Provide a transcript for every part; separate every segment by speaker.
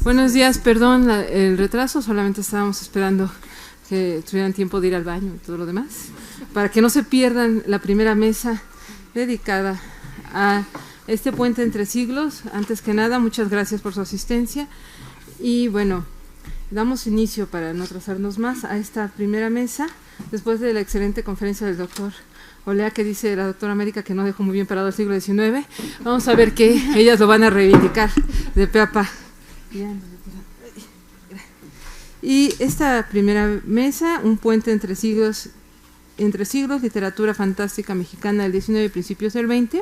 Speaker 1: Buenos días, perdón el retraso, solamente estábamos esperando que tuvieran tiempo de ir al baño y todo lo demás, para que no se pierdan la primera mesa dedicada a este puente entre siglos. Antes que nada, muchas gracias por su asistencia y bueno, damos inicio para no atrasarnos más a esta primera mesa, después de la excelente conferencia del doctor Olea, que dice la doctora América que no dejó muy bien parado el siglo XIX. Vamos a ver que ellas lo van a reivindicar de pe a pa. Y esta primera mesa, un puente entre siglos, literatura fantástica mexicana del XIX y principios del XX,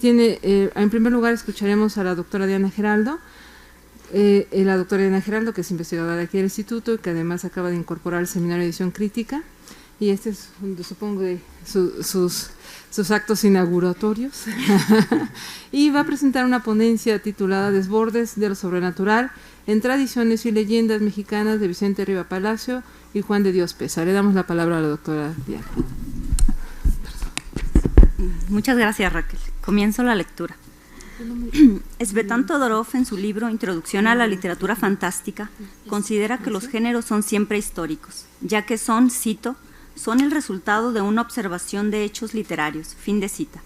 Speaker 1: tiene, en primer lugar escucharemos a la doctora Diana Geraldo, que es investigadora de aquí del instituto y que además acaba de incorporar el seminario de edición crítica, y este es, supongo, de sus actos inauguratorios. Y va a presentar una ponencia titulada Desbordes de lo sobrenatural en tradiciones y leyendas mexicanas, de Vicente Riva Palacio y Juan de Dios Pesa. Le damos la palabra a la doctora Diana.
Speaker 2: Muchas gracias, Raquel. Comienzo la lectura. Svetlana Todorov, en su libro Introducción a la literatura fantástica, considera que los géneros son siempre históricos, ya que cito, son el resultado de una observación de hechos literarios, fin de cita.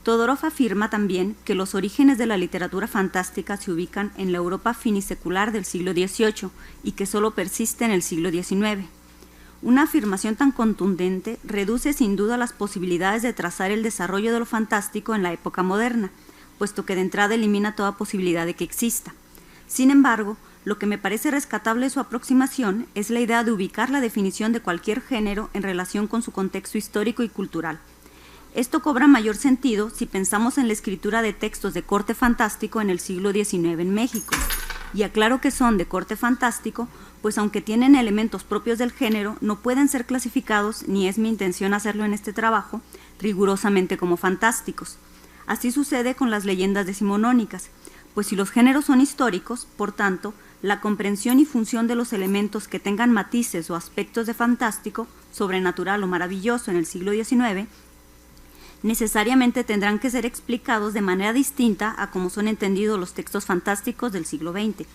Speaker 2: Todorov afirma también que los orígenes de la literatura fantástica se ubican en la Europa finisecular del siglo XVIII y que solo persiste en el siglo XIX. Una afirmación tan contundente reduce sin duda las posibilidades de trazar el desarrollo de lo fantástico en la época moderna, puesto que de entrada elimina toda posibilidad de que exista. Sin embargo, lo que me parece rescatable de su aproximación es la idea de ubicar la definición de cualquier género en relación con su contexto histórico y cultural. Esto cobra mayor sentido si pensamos en la escritura de textos de corte fantástico en el siglo XIX en México. Y aclaro que son de corte fantástico, pues aunque tienen elementos propios del género, no pueden ser clasificados, ni es mi intención hacerlo en este trabajo, rigurosamente como fantásticos. Así sucede con las leyendas decimonónicas, pues si los géneros son históricos, por tanto, la comprensión y función de los elementos que tengan matices o aspectos de fantástico, sobrenatural o maravilloso en el siglo XIX, necesariamente tendrán que ser explicados de manera distinta a cómo son entendidos los textos fantásticos del siglo XX.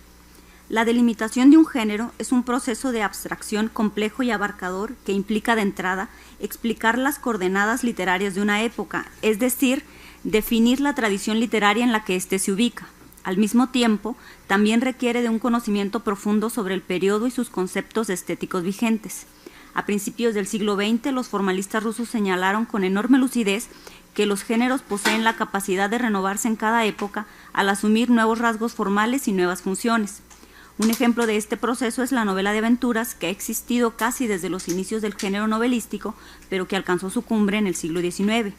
Speaker 2: La delimitación de un género es un proceso de abstracción complejo y abarcador que implica de entrada explicar las coordenadas literarias de una época, es decir, definir la tradición literaria en la que éste se ubica. Al mismo tiempo, también requiere de un conocimiento profundo sobre el periodo y sus conceptos estéticos vigentes. A principios del siglo XX, los formalistas rusos señalaron con enorme lucidez que los géneros poseen la capacidad de renovarse en cada época al asumir nuevos rasgos formales y nuevas funciones. Un ejemplo de este proceso es la novela de aventuras, que ha existido casi desde los inicios del género novelístico, pero que alcanzó su cumbre en el siglo XIX.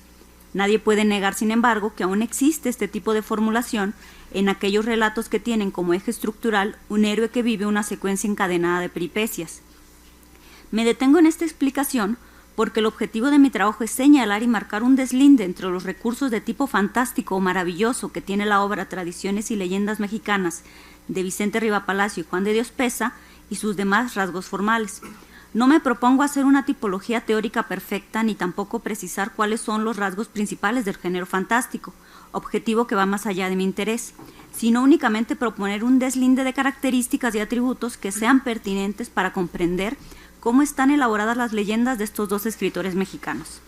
Speaker 2: Nadie puede negar, sin embargo, que aún existe este tipo de formulación en aquellos relatos que tienen como eje estructural un héroe que vive una secuencia encadenada de peripecias. Me detengo en esta explicación porque el objetivo de mi trabajo es señalar y marcar un deslinde entre los recursos de tipo fantástico o maravilloso que tiene la obra Tradiciones y leyendas mexicanas de Vicente Riva Palacio y Juan de Dios Pesa y sus demás rasgos formales. No me propongo hacer una tipología teórica perfecta ni tampoco precisar cuáles son los rasgos principales del género fantástico, objetivo que va más allá de mi interés, sino únicamente proponer un deslinde de características y atributos que sean pertinentes para comprender cómo están elaboradas las leyendas de estos dos escritores mexicanos.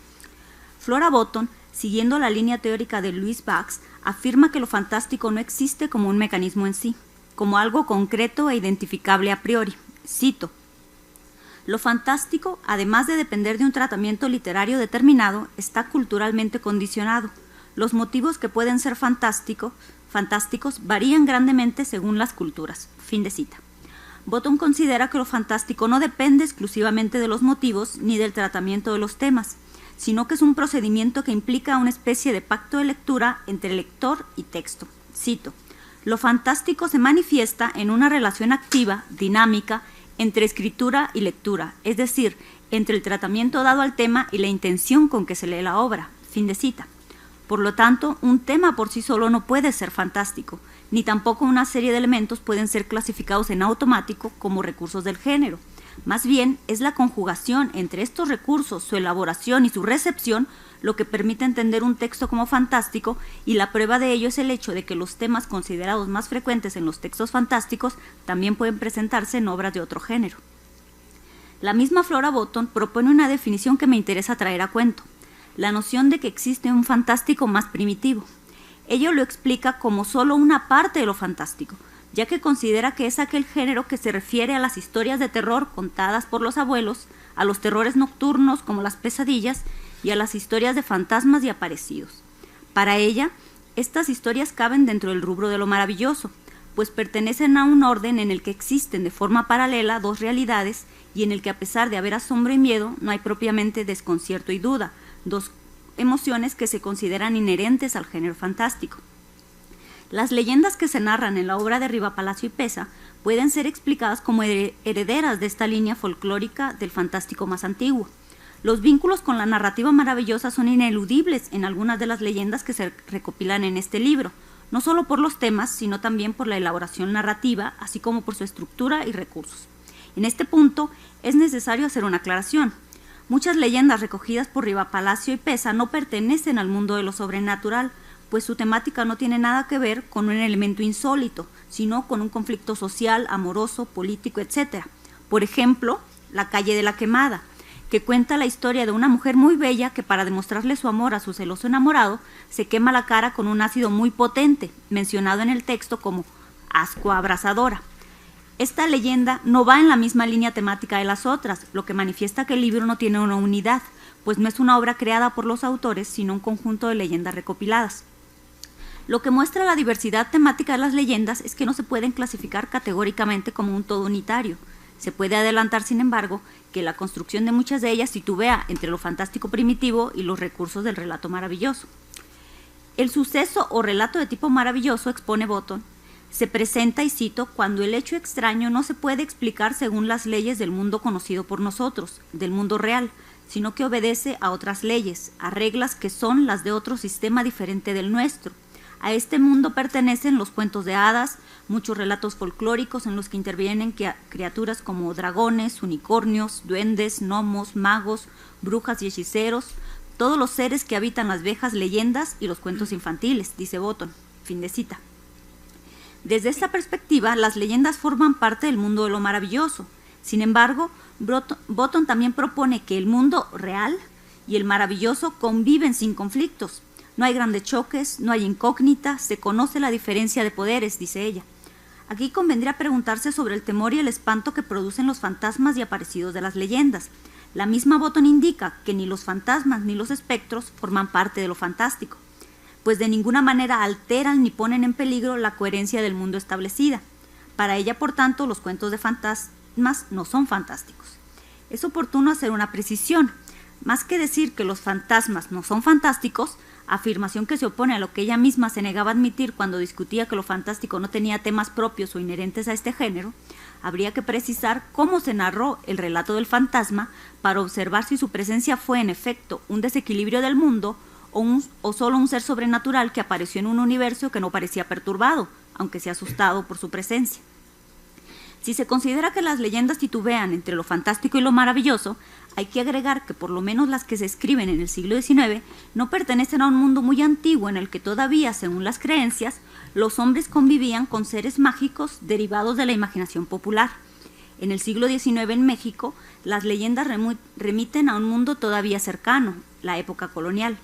Speaker 2: Flora Botton, siguiendo la línea teórica de Louis Bax, afirma que lo fantástico no existe como un mecanismo en sí, como algo concreto e identificable a priori. Cito: lo fantástico, además de depender de un tratamiento literario determinado, está culturalmente condicionado. Los motivos que pueden ser fantásticos varían grandemente según las culturas. Fin de cita. Botton considera que lo fantástico no depende exclusivamente de los motivos ni del tratamiento de los temas, sino que es un procedimiento que implica una especie de pacto de lectura entre lector y texto. Cito: lo fantástico se manifiesta en una relación activa, dinámica, entre escritura y lectura, es decir, entre el tratamiento dado al tema y la intención con que se lee la obra. Fin de cita. Por lo tanto, un tema por sí solo no puede ser fantástico, ni tampoco una serie de elementos pueden ser clasificados en automático como recursos del género. Más bien, es la conjugación entre estos recursos, su elaboración y su recepción, lo que permite entender un texto como fantástico, y la prueba de ello es el hecho de que los temas considerados más frecuentes en los textos fantásticos también pueden presentarse en obras de otro género. La misma Flora Botton propone una definición que me interesa traer a cuento: la noción de que existe un fantástico más primitivo. Ello lo explica como solo una parte de lo fantástico, ya que considera que es aquel género que se refiere a las historias de terror contadas por los abuelos, a los terrores nocturnos como las pesadillas y a las historias de fantasmas y aparecidos. Para ella, estas historias caben dentro del rubro de lo maravilloso, pues pertenecen a un orden en el que existen de forma paralela dos realidades y en el que, a pesar de haber asombro y miedo, no hay propiamente desconcierto y duda, dos emociones que se consideran inherentes al género fantástico. Las leyendas que se narran en la obra de Rivapalacio y Peza pueden ser explicadas como herederas de esta línea folclórica del fantástico más antiguo. Los vínculos con la narrativa maravillosa son ineludibles en algunas de las leyendas que se recopilan en este libro, no solo por los temas, sino también por la elaboración narrativa, así como por su estructura y recursos. En este punto es necesario hacer una aclaración. Muchas leyendas recogidas por Rivapalacio y Peza no pertenecen al mundo de lo sobrenatural, pues su temática no tiene nada que ver con un elemento insólito, sino con un conflicto social, amoroso, político, etc. Por ejemplo, La calle de la quemada, que cuenta la historia de una mujer muy bella que, para demostrarle su amor a su celoso enamorado, se quema la cara con un ácido muy potente, mencionado en el texto como ascua abrasadora. Esta leyenda no va en la misma línea temática de las otras, lo que manifiesta que el libro no tiene una unidad, pues no es una obra creada por los autores, sino un conjunto de leyendas recopiladas. Lo que muestra la diversidad temática de las leyendas es que no se pueden clasificar categóricamente como un todo unitario. Se puede adelantar, sin embargo, que la construcción de muchas de ellas titubea entre lo fantástico primitivo y los recursos del relato maravilloso. El suceso o relato de tipo maravilloso, expone Botton, se presenta, y cito, cuando el hecho extraño no se puede explicar según las leyes del mundo conocido por nosotros, del mundo real, sino que obedece a otras leyes, a reglas que son las de otro sistema diferente del nuestro. A este mundo pertenecen los cuentos de hadas, muchos relatos folclóricos en los que intervienen criaturas como dragones, unicornios, duendes, gnomos, magos, brujas y hechiceros, todos los seres que habitan las viejas leyendas y los cuentos infantiles, dice Botton. Fin de cita. Desde esta perspectiva, las leyendas forman parte del mundo de lo maravilloso. Sin embargo, Botton también propone que el mundo real y el maravilloso conviven sin conflictos. No hay grandes choques, no hay incógnita, se conoce la diferencia de poderes, dice ella. Aquí convendría preguntarse sobre el temor y el espanto que producen los fantasmas y aparecidos de las leyendas. La misma Botton indica que ni los fantasmas ni los espectros forman parte de lo fantástico, pues de ninguna manera alteran ni ponen en peligro la coherencia del mundo establecida. Para ella, por tanto, los cuentos de fantasmas no son fantásticos. Es oportuno hacer una precisión. Más que decir que los fantasmas no son fantásticos, afirmación que se opone a lo que ella misma se negaba a admitir cuando discutía que lo fantástico no tenía temas propios o inherentes a este género, habría que precisar cómo se narró el relato del fantasma para observar si su presencia fue en efecto un desequilibrio del mundo o solo un ser sobrenatural que apareció en un universo que no parecía perturbado, aunque sea asustado por su presencia. Si se considera que las leyendas titubean entre lo fantástico y lo maravilloso, hay que agregar que por lo menos las que se escriben en el siglo XIX no pertenecen a un mundo muy antiguo en el que todavía, según las creencias, los hombres convivían con seres mágicos derivados de la imaginación popular. En el siglo XIX en México, las leyendas remiten a un mundo todavía cercano, la época colonial.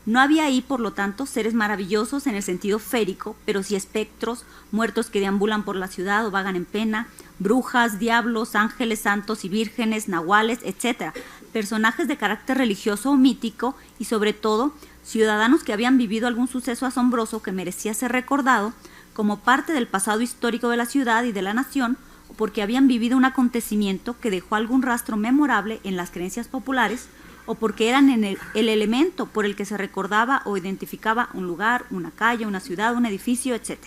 Speaker 2: No había ahí, por lo tanto, seres maravillosos en el sentido férico, pero sí espectros, muertos que deambulan por la ciudad o vagan en pena, brujas, diablos, ángeles, santos y vírgenes, nahuales, etc. Personajes de carácter religioso o mítico y, sobre todo, ciudadanos que habían vivido algún suceso asombroso que merecía ser recordado como parte del pasado histórico de la ciudad y de la nación, o porque habían vivido un acontecimiento que dejó algún rastro memorable en las creencias populares, o porque eran el elemento por el que se recordaba o identificaba un lugar, una calle, una ciudad, un edificio, etc.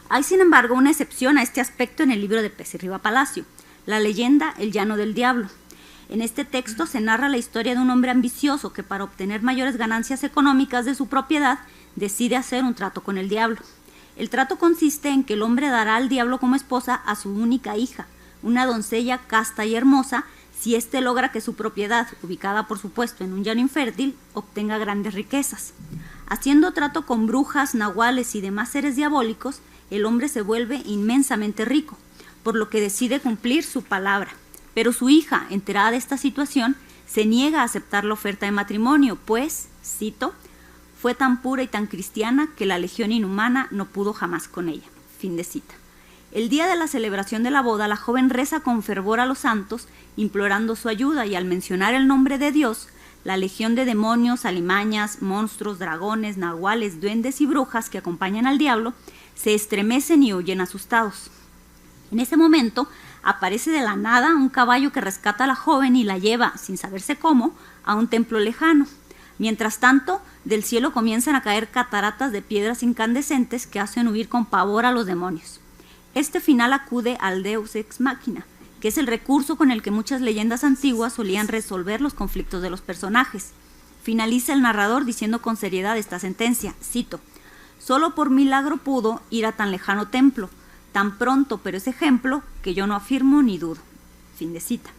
Speaker 2: Hay, sin embargo, una excepción a este aspecto en el libro de Peza y Rivapalacio, la leyenda El Llano del Diablo. En este texto se narra la historia de un hombre ambicioso que, para obtener mayores ganancias económicas de su propiedad, decide hacer un trato con el diablo. El trato consiste en que el hombre dará al diablo como esposa a su única hija, una doncella casta y hermosa, si éste logra que su propiedad, ubicada por supuesto en un llano infértil, obtenga grandes riquezas. Haciendo trato con brujas, nahuales y demás seres diabólicos, el hombre se vuelve inmensamente rico, por lo que decide cumplir su palabra. Pero su hija, enterada de esta situación, se niega a aceptar la oferta de matrimonio, pues, cito, fue tan pura y tan cristiana que la legión inhumana no pudo jamás con ella. Fin de cita. El día de la celebración de la boda, la joven reza con fervor a los santos, implorando su ayuda, y al mencionar el nombre de Dios, la legión de demonios, alimañas, monstruos, dragones, nahuales, duendes y brujas que acompañan al diablo se estremecen y huyen asustados. En ese momento aparece de la nada un caballo que rescata a la joven y la lleva, sin saberse cómo, a un templo lejano. Mientras tanto, del cielo comienzan a caer cataratas de piedras incandescentes que hacen huir con pavor a los demonios. Este final acude al Deus ex machina, que es el recurso con el que muchas leyendas antiguas solían resolver los conflictos de los personajes. Finaliza el narrador diciendo con seriedad esta sentencia, cito, «Solo por milagro pudo ir a tan lejano templo, tan pronto, pero es ejemplo que yo no afirmo ni dudo». Fin de cita.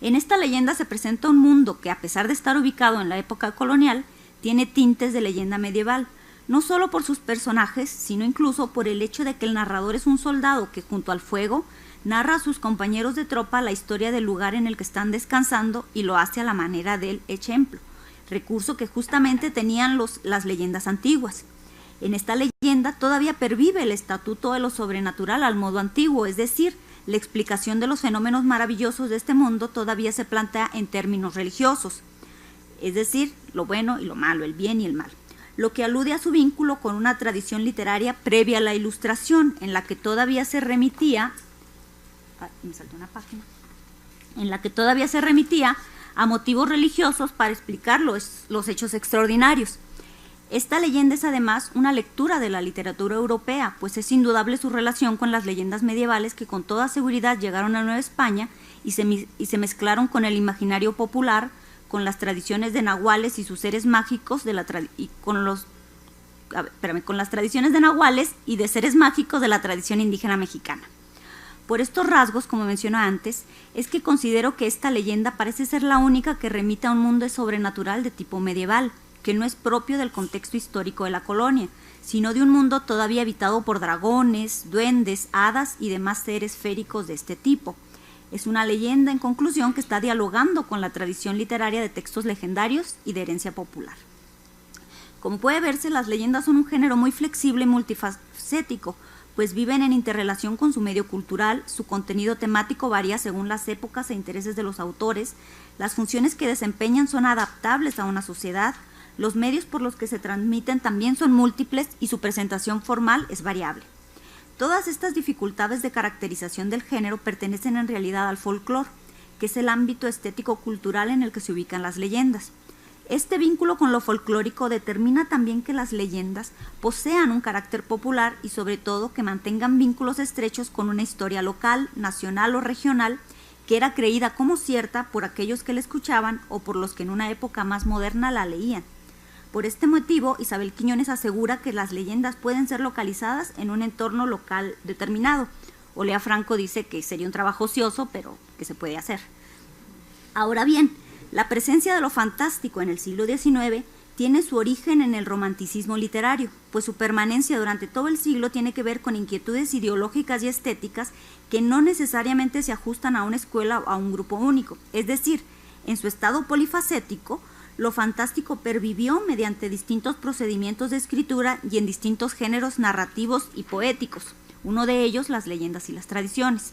Speaker 2: En esta leyenda se presenta un mundo que, a pesar de estar ubicado en la época colonial, tiene tintes de leyenda medieval, no solo por sus personajes, sino incluso por el hecho de que el narrador es un soldado que, junto al fuego, narra a sus compañeros de tropa la historia del lugar en el que están descansando y lo hace a la manera del ejemplo, recurso que justamente tenían las leyendas antiguas. En esta leyenda todavía pervive el estatuto de lo sobrenatural al modo antiguo, es decir, la explicación de los fenómenos maravillosos de este mundo todavía se plantea en términos religiosos, es decir, lo bueno y lo malo, el bien y el mal, lo que alude a su vínculo con una tradición literaria previa a la Ilustración, en la que todavía se remitía, a motivos religiosos para explicar los hechos extraordinarios. Esta leyenda es además una lectura de la literatura europea, pues es indudable su relación con las leyendas medievales que con toda seguridad llegaron a Nueva España y se mezclaron con el imaginario popular, con las tradiciones de nahuales y sus seres mágicos con las tradiciones de nahuales y de seres mágicos de la tradición indígena mexicana. Por estos rasgos, como mencioné antes, es que considero que esta leyenda parece ser la única que remite a un mundo sobrenatural de tipo medieval, que no es propio del contexto histórico de la colonia, sino de un mundo todavía habitado por dragones, duendes, hadas y demás seres féricos de este tipo. Es una leyenda, en conclusión, que está dialogando con la tradición literaria de textos legendarios y de herencia popular. Como puede verse, las leyendas son un género muy flexible y multifacético, pues viven en interrelación con su medio cultural, su contenido temático varía según las épocas e intereses de los autores, las funciones que desempeñan son adaptables a una sociedad, los medios por los que se transmiten también son múltiples y su presentación formal es variable. Todas estas dificultades de caracterización del género pertenecen en realidad al folclore, que es el ámbito estético-cultural en el que se ubican las leyendas. Este vínculo con lo folclórico determina también que las leyendas posean un carácter popular y sobre todo que mantengan vínculos estrechos con una historia local, nacional o regional que era creída como cierta por aquellos que la escuchaban o por los que en una época más moderna la leían. Por este motivo, Isabel Quiñones asegura que las leyendas pueden ser localizadas en un entorno local determinado. Olea Franco dice que sería un trabajo ocioso, pero que se puede hacer. Ahora bien, la presencia de lo fantástico en el siglo XIX tiene su origen en el romanticismo literario, pues su permanencia durante todo el siglo tiene que ver con inquietudes ideológicas y estéticas que no necesariamente se ajustan a una escuela o a un grupo único. Es decir, en su estado polifacético, lo fantástico pervivió mediante distintos procedimientos de escritura y en distintos géneros narrativos y poéticos, uno de ellos las leyendas y las tradiciones.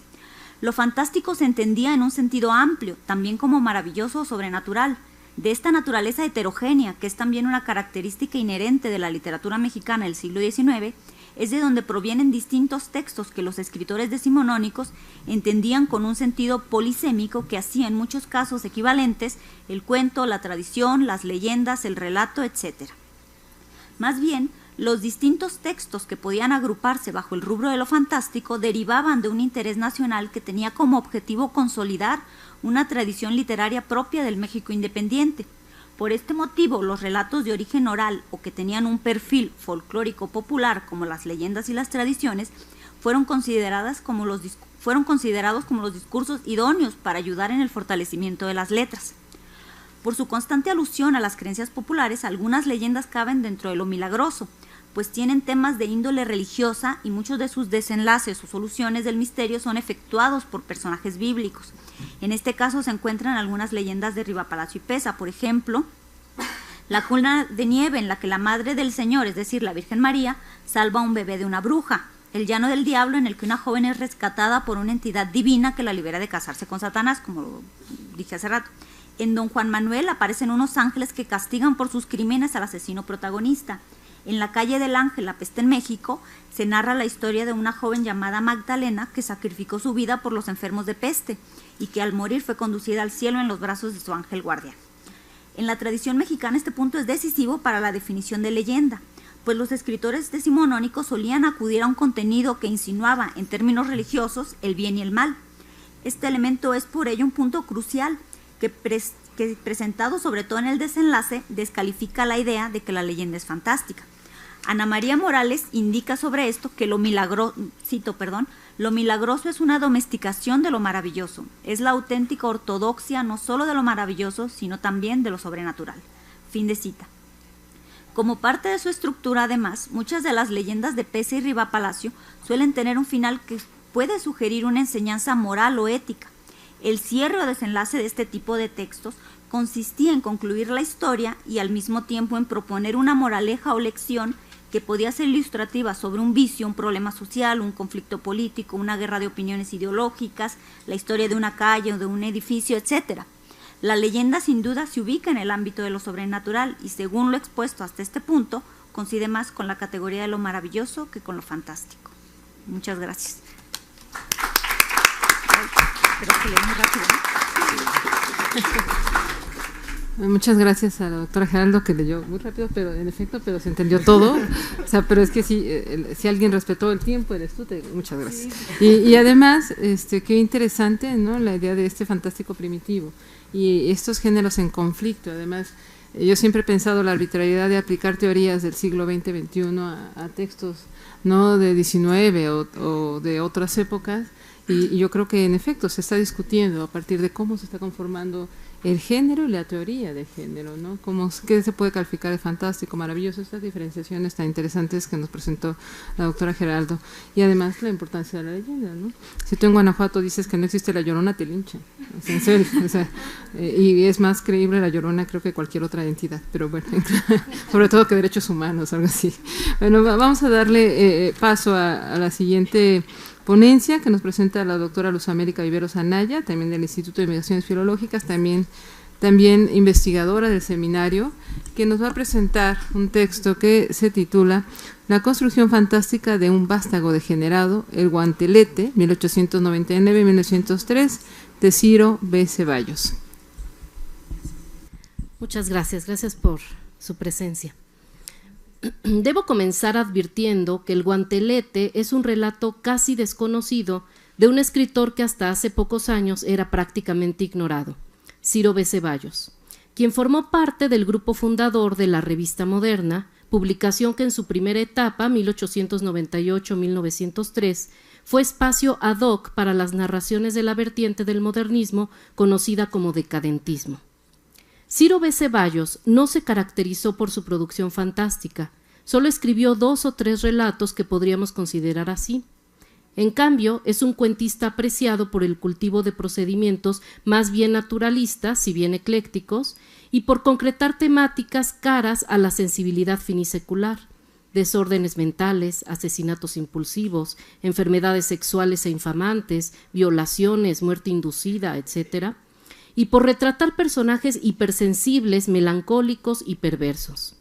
Speaker 2: Lo fantástico se entendía en un sentido amplio, también como maravilloso o sobrenatural, de esta naturaleza heterogénea, que es también una característica inherente de la literatura mexicana del siglo XIX, es de donde provienen distintos textos que los escritores decimonónicos entendían con un sentido polisémico que hacía en muchos casos equivalentes el cuento, la tradición, las leyendas, el relato, etc. Más bien, los distintos textos que podían agruparse bajo el rubro de lo fantástico derivaban de un interés nacional que tenía como objetivo consolidar una tradición literaria propia del México independiente. Por este motivo, los relatos de origen oral o que tenían un perfil folclórico popular, como las leyendas y las tradiciones, fueron considerados como los discursos idóneos para ayudar en el fortalecimiento de las letras. Por su constante alusión a las creencias populares, algunas leyendas caben dentro de lo milagroso, pues tienen temas de índole religiosa y muchos de sus desenlaces o soluciones del misterio son efectuados por personajes bíblicos. En este caso se encuentran algunas leyendas de Rivapalacio y Peza, por ejemplo, la cuna de nieve en la que la Madre del Señor, es decir, la Virgen María, salva a un bebé de una bruja, el llano del diablo en el que una joven es rescatada por una entidad divina que la libera de casarse con Satanás, como lo dije hace rato. En Don Juan Manuel aparecen unos ángeles que castigan por sus crímenes al asesino protagonista. En La calle del Ángel, La peste en México, se narra la historia de una joven llamada Magdalena que sacrificó su vida por los enfermos de peste y que al morir fue conducida al cielo en los brazos de su ángel guardián. En la tradición mexicana este punto es decisivo para la definición de leyenda, pues los escritores decimonónicos solían acudir a un contenido que insinuaba en términos religiosos el bien y el mal. Este elemento es por ello un punto crucial que presentado sobre todo en el desenlace descalifica la idea de que la leyenda es fantástica. Ana María Morales indica sobre esto que lo milagroso es una domesticación de lo maravilloso, es la auténtica ortodoxia no solo de lo maravilloso, sino también de lo sobrenatural. Fin de cita. Como parte de su estructura, además, muchas de las leyendas de Peza y Rivapalacio suelen tener un final que puede sugerir una enseñanza moral o ética. El cierre o desenlace de este tipo de textos consistía en concluir la historia y al mismo tiempo en proponer una moraleja o lección que podía ser ilustrativa sobre un vicio, un problema social, un conflicto político, una guerra de opiniones ideológicas, la historia de una calle o de un edificio, etc. La leyenda sin duda se ubica en el ámbito de lo sobrenatural y según lo expuesto hasta este punto, coincide más con la categoría de lo maravilloso que con lo fantástico. Muchas gracias. Creo que leí muy rápido, ¿no?
Speaker 1: Muchas gracias a la doctora Geraldo, que leyó muy rápido, pero en efecto, pero se entendió todo. O sea, pero es que si alguien respetó el tiempo, eres tú. Muchas gracias. Y además, qué interesante, ¿no? La idea de este fantástico primitivo y estos géneros en conflicto. Además, yo siempre he pensado la arbitrariedad de aplicar teorías del siglo XX-XXI a textos, ¿no? de XIX o de otras épocas. Y yo creo que en efecto se está discutiendo a partir de cómo se está conformando el género y la teoría de género, ¿no? ¿Qué se puede calificar de fantástico, maravilloso? Estas diferenciaciones tan interesantes que nos presentó la doctora Geraldo. Y además la importancia de la leyenda, ¿no? Si tú en Guanajuato dices que no existe la Llorona, te linchan. O sea, en serio. O sea, y es más creíble la Llorona, creo, que cualquier otra entidad. Pero bueno, sobre todo que derechos humanos, algo así. Bueno, vamos a darle paso a la siguiente ponencia que nos presenta la doctora Luz América Viveros Anaya, también del Instituto de Investigaciones Filológicas, también investigadora del seminario, que nos va a presentar un texto que se titula La construcción fantástica de un vástago degenerado, el guantelete, 1899-1903, de Ciro B. Ceballos.
Speaker 3: Muchas gracias, gracias por su presencia. Debo comenzar advirtiendo que El guantelete es un relato casi desconocido de un escritor que hasta hace pocos años era prácticamente ignorado, Ciro B. Ceballos, quien formó parte del grupo fundador de la Revista Moderna, publicación que en su primera etapa, 1898-1903, fue espacio ad hoc para las narraciones de la vertiente del modernismo conocida como decadentismo. Ciro B. Ceballos no se caracterizó por su producción fantástica, solo escribió 2 o 3 relatos que podríamos considerar así. En cambio, es un cuentista apreciado por el cultivo de procedimientos más bien naturalistas, si bien eclécticos, y por concretar temáticas caras a la sensibilidad finisecular, desórdenes mentales, asesinatos impulsivos, enfermedades sexuales e infamantes, violaciones, muerte inducida, etc., y por retratar personajes hipersensibles, melancólicos y perversos.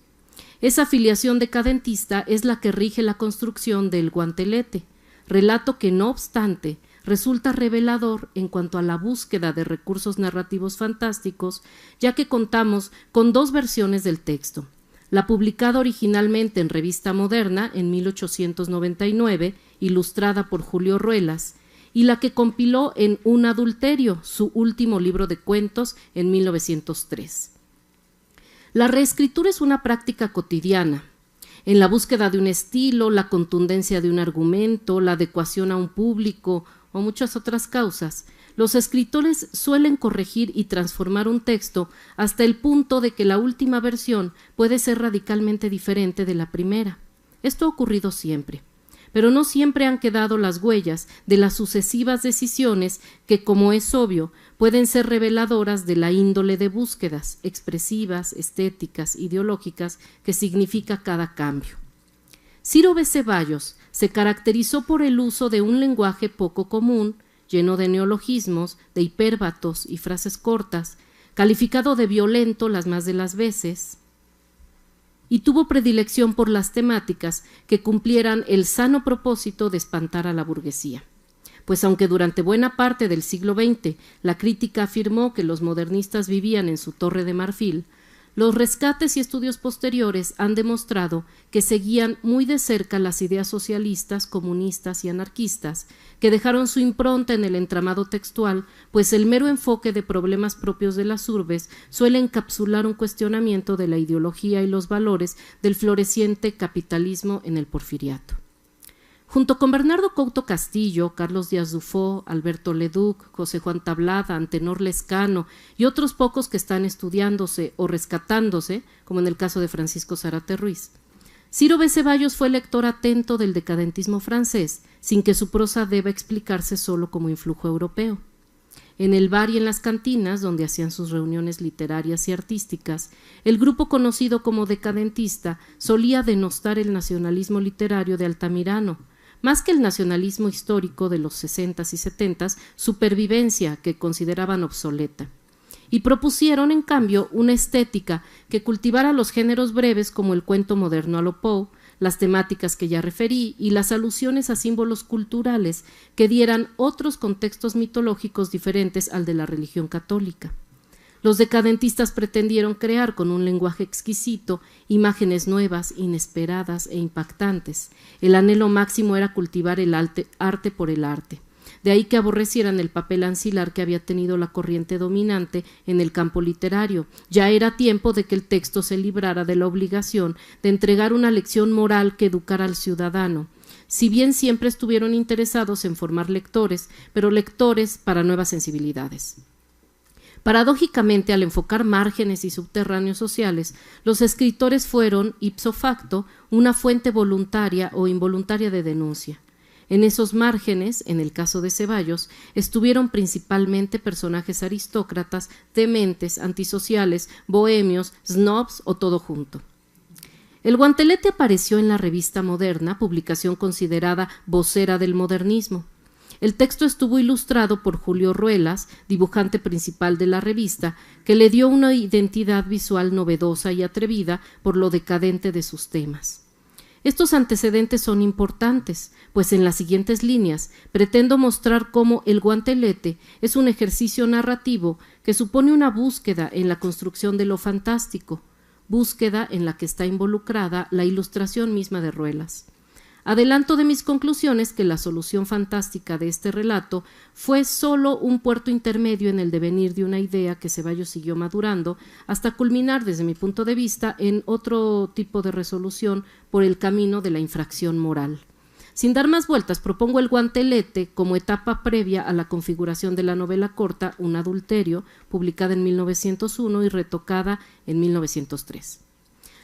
Speaker 3: Esa filiación decadentista es la que rige la construcción del guantelete, relato que, no obstante, resulta revelador en cuanto a la búsqueda de recursos narrativos fantásticos, ya que contamos con 2 versiones del texto, la publicada originalmente en Revista Moderna en 1899, ilustrada por Julio Ruelas, y la que compiló en Un adulterio, su último libro de cuentos, en 1903. La reescritura es una práctica cotidiana. en la búsqueda de un estilo, la contundencia de un argumento, la adecuación a un público o muchas otras causas, los escritores suelen corregir y transformar un texto hasta el punto de que la última versión puede ser radicalmente diferente de la primera. Esto ha ocurrido siempre, pero no siempre han quedado las huellas de las sucesivas decisiones que, como es obvio, pueden ser reveladoras de la índole de búsquedas expresivas, estéticas, ideológicas que significa cada cambio. Ciro B. Ceballos se caracterizó por el uso de un lenguaje poco común, lleno de neologismos, de hipérbatos y frases cortas, calificado de violento las más de las veces, y tuvo predilección por las temáticas que cumplieran el sano propósito de espantar a la burguesía. Pues aunque durante buena parte del siglo XX la crítica afirmó que los modernistas vivían en su torre de marfil, los rescates y estudios posteriores han demostrado que seguían muy de cerca las ideas socialistas, comunistas y anarquistas, que dejaron su impronta en el entramado textual, pues el mero enfoque de problemas propios de las urbes suele encapsular un cuestionamiento de la ideología y los valores del floreciente capitalismo en el porfiriato. Junto con Bernardo Couto Castillo, Carlos Díaz Dufó, Alberto Leduc, José Juan Tablada, Antenor Lescano y otros pocos que están estudiándose o rescatándose, como en el caso de Francisco Zárate Ruiz, Ciro B. Ceballos fue lector atento del decadentismo francés, sin que su prosa deba explicarse solo como influjo europeo. En el bar y en las cantinas, donde hacían sus reuniones literarias y artísticas, el grupo conocido como decadentista solía denostar el nacionalismo literario de Altamirano, más que el nacionalismo histórico de los 60s y 70s, supervivencia que consideraban obsoleta. Y propusieron, en cambio, una estética que cultivara los géneros breves como el cuento moderno a lo Poe, las temáticas que ya referí y las alusiones a símbolos culturales que dieran otros contextos mitológicos diferentes al de la religión católica. Los decadentistas pretendieron crear con un lenguaje exquisito imágenes nuevas, inesperadas e impactantes. El anhelo máximo era cultivar el arte por el arte. De ahí que aborrecieran el papel ancilar que había tenido la corriente dominante en el campo literario. Ya era tiempo de que el texto se librara de la obligación de entregar una lección moral que educara al ciudadano. Si bien siempre estuvieron interesados en formar lectores, pero lectores para nuevas sensibilidades. Paradójicamente, al enfocar márgenes y subterráneos sociales, los escritores fueron, ipso facto, una fuente voluntaria o involuntaria de denuncia. En esos márgenes, en el caso de Ceballos, estuvieron principalmente personajes aristócratas, dementes, antisociales, bohemios, snobs o todo junto. El guantelete apareció en la Revista Moderna, publicación considerada vocera del modernismo. El texto estuvo ilustrado por Julio Ruelas, dibujante principal de la revista, que le dio una identidad visual novedosa y atrevida por lo decadente de sus temas. Estos antecedentes son importantes, pues en las siguientes líneas pretendo mostrar cómo el guantelete es un ejercicio narrativo que supone una búsqueda en la construcción de lo fantástico, búsqueda en la que está involucrada la ilustración misma de Ruelas. Adelanto de mis conclusiones que la solución fantástica de este relato fue solo un puerto intermedio en el devenir de una idea que Ceballos siguió madurando hasta culminar, desde mi punto de vista, en otro tipo de resolución por el camino de la infracción moral. Sin dar más vueltas, propongo el guantelete como etapa previa a la configuración de la novela corta Un adulterio, publicada en 1901 y retocada en 1903.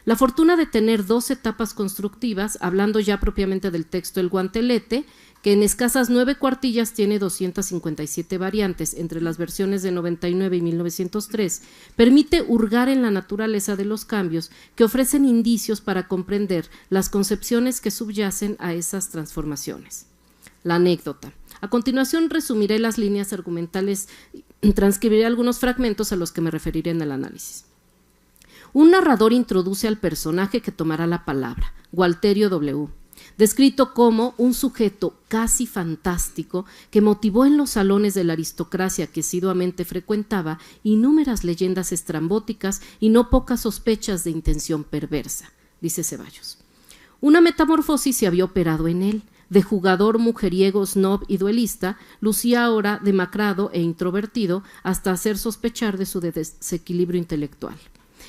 Speaker 3: La fortuna de tener dos etapas constructivas, hablando ya propiamente del texto El guantelete, que en escasas 9 cuartillas tiene 257 variantes entre las versiones de 99 y 1903, permite hurgar en la naturaleza de los cambios que ofrecen indicios para comprender las concepciones que subyacen a esas transformaciones. La anécdota. A continuación resumiré las líneas argumentales y transcribiré algunos fragmentos a los que me referiré en el análisis. Un narrador introduce al personaje que tomará la palabra, Gualterio W., descrito como un sujeto casi fantástico que motivó en los salones de la aristocracia que asiduamente frecuentaba innúmeras leyendas estrambóticas y no pocas sospechas de intención perversa, dice Ceballos. Una metamorfosis se había operado en él. De jugador mujeriego, snob y duelista, lucía ahora demacrado e introvertido hasta hacer sospechar de su desequilibrio intelectual.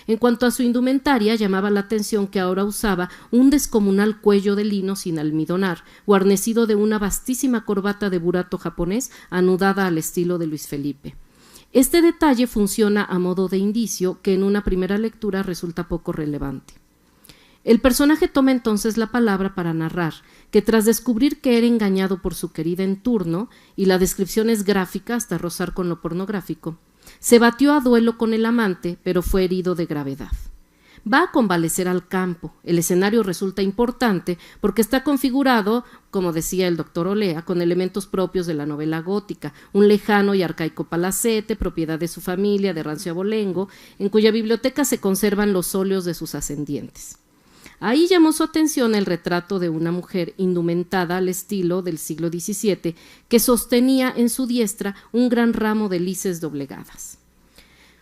Speaker 3: En cuanto a su indumentaria, llamaba la atención que ahora usaba un descomunal cuello de lino sin almidonar, guarnecido de una vastísima corbata de burato japonés anudada al estilo de Luis Felipe. Este detalle funciona a modo de indicio que en una primera lectura resulta poco relevante. El personaje toma entonces la palabra para narrar que tras descubrir que era engañado por su querida en turno, y la descripción es gráfica hasta rozar con lo pornográfico, se batió a duelo con el amante, pero fue herido de gravedad. Va a convalecer al campo. El escenario resulta importante porque está configurado, como decía el doctor Olea, con elementos propios de la novela gótica, un lejano y arcaico palacete, propiedad de su familia, de rancio abolengo, en cuya biblioteca se conservan los óleos de sus ascendientes. Ahí llamó su atención el retrato de una mujer indumentada al estilo del siglo XVII que sostenía en su diestra un gran ramo de lices doblegadas.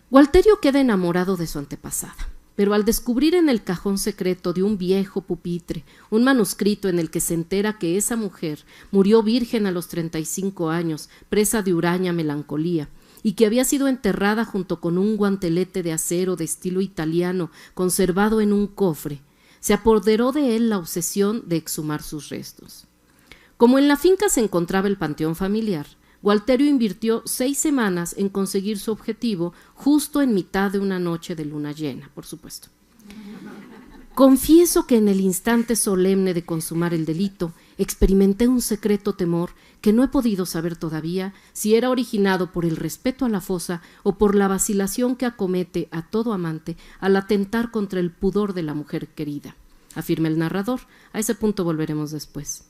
Speaker 3: Gualterio queda enamorado de su antepasada, pero al descubrir en el cajón secreto de un viejo pupitre un manuscrito en el que se entera que esa mujer murió virgen a los 35 años, presa de huraña melancolía, y que había sido enterrada junto con un guantelete de acero de estilo italiano conservado en un cofre, se apoderó de él la obsesión de exhumar sus restos. Como en la finca se encontraba el panteón familiar, Gualterio invirtió 6 semanas en conseguir su objetivo justo en mitad de una noche de luna llena, por supuesto. Confieso que en el instante solemne de consumar el delito experimenté un secreto temor que no he podido saber todavía si era originado por el respeto a la fosa o por la vacilación que acomete a todo amante al atentar contra el pudor de la mujer querida, afirma el narrador. A ese punto volveremos después.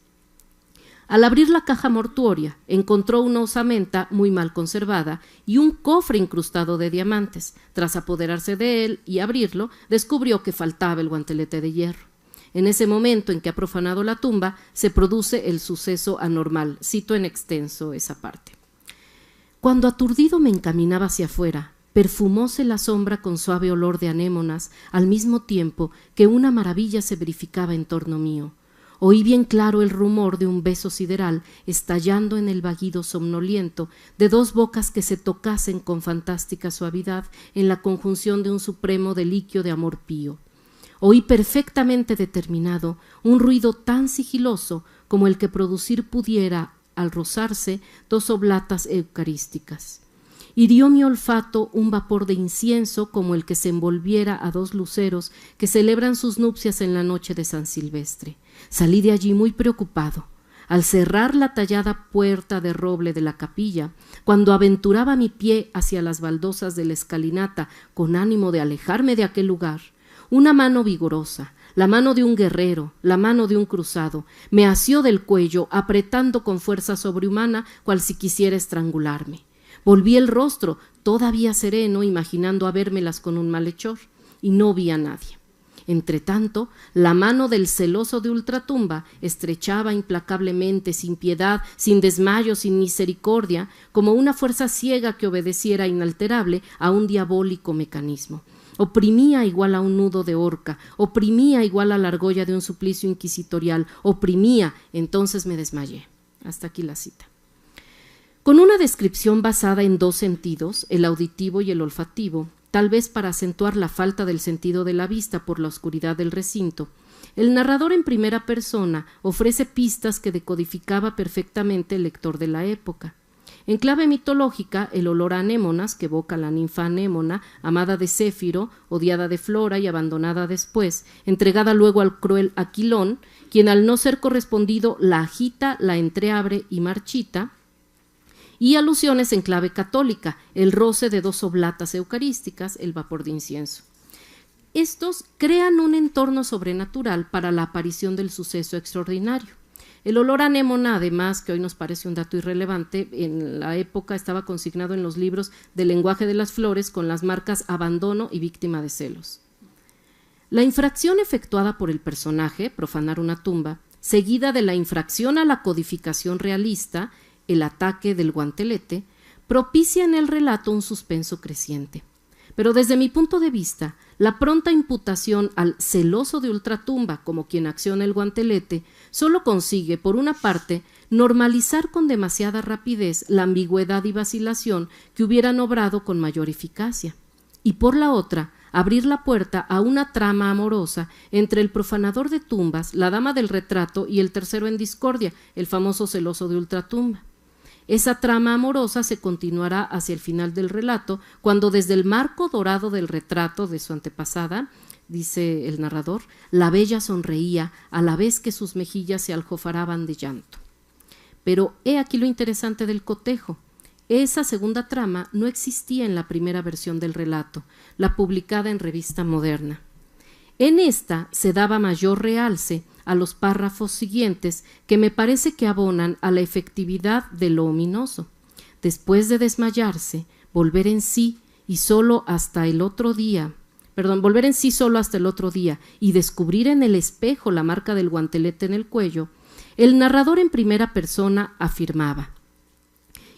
Speaker 3: Al abrir la caja mortuoria, encontró una osamenta muy mal conservada y un cofre incrustado de diamantes. Tras apoderarse de él y abrirlo, descubrió que faltaba el guantelete de hierro. En ese momento en que ha profanado la tumba, se produce el suceso anormal. Cito en extenso esa parte. Cuando aturdido me encaminaba hacia afuera, perfumóse la sombra con suave olor de anémonas, al mismo tiempo que una maravilla se verificaba en torno mío. Oí bien claro el rumor de un beso sideral estallando en el vagido somnoliento de 2 bocas que se tocasen con fantástica suavidad en la conjunción de un supremo deliquio de amor pío. Oí perfectamente determinado un ruido tan sigiloso como el que producir pudiera, al rozarse, 2 oblatas eucarísticas. Hirió mi olfato un vapor de incienso como el que se envolviera a 2 luceros que celebran sus nupcias en la noche de San Silvestre. Salí de allí muy preocupado. Al cerrar la tallada puerta de roble de la capilla, cuando aventuraba mi pie hacia las baldosas de la escalinata con ánimo de alejarme de aquel lugar, una mano vigorosa, la mano de un guerrero, la mano de un cruzado, me asió del cuello, apretando con fuerza sobrehumana, cual si quisiera estrangularme. Volví el rostro, todavía sereno, imaginando habérmelas con un malhechor, y no vi a nadie. Entretanto, la mano del celoso de ultratumba estrechaba implacablemente, sin piedad, sin desmayo, sin misericordia, como una fuerza ciega que obedeciera inalterable a un diabólico mecanismo. Oprimía igual a un nudo de horca, oprimía igual a la argolla de un suplicio inquisitorial, oprimía, entonces me desmayé. Hasta aquí la cita. Con una descripción basada en 2 sentidos, el auditivo y el olfativo, tal vez para acentuar la falta del sentido de la vista por la oscuridad del recinto, el narrador en primera persona ofrece pistas que decodificaba perfectamente el lector de la época. En clave mitológica, el olor a anémonas, que evoca a la ninfa Anémona, amada de Céfiro, odiada de Flora y abandonada después, entregada luego al cruel Aquilón, quien al no ser correspondido la agita, la entreabre y marchita, y alusiones en clave católica, el roce de 2 oblatas eucarísticas, el vapor de incienso. Estos crean un entorno sobrenatural para la aparición del suceso extraordinario. El olor a anémona, además, que hoy nos parece un dato irrelevante, en la época estaba consignado en los libros del lenguaje de las flores con las marcas abandono y víctima de celos. La infracción efectuada por el personaje, profanar una tumba, seguida de la infracción a la codificación realista, el ataque del guantelete, propicia en el relato un suspenso creciente. Pero desde mi punto de vista, la pronta imputación al celoso de ultratumba como quien acciona el guantelete solo consigue, por una parte, normalizar con demasiada rapidez la ambigüedad y vacilación que hubieran obrado con mayor eficacia, y por la otra, abrir la puerta a una trama amorosa entre el profanador de tumbas, la dama del retrato y el tercero en discordia, el famoso celoso de ultratumba. Esa trama amorosa se continuará hacia el final del relato, cuando desde el marco dorado del retrato de su antepasada, dice el narrador, la bella sonreía a la vez que sus mejillas se aljofaraban de llanto. Pero he aquí lo interesante del cotejo. Esa segunda trama no existía en la primera versión del relato, la publicada en Revista Moderna. En esta se daba mayor realce a los párrafos siguientes, que me parece que abonan a la efectividad de lo ominoso. Después de desmayarse, volver en sí solo hasta el otro día y descubrir en el espejo la marca del guantelete en el cuello, el narrador en primera persona afirmaba: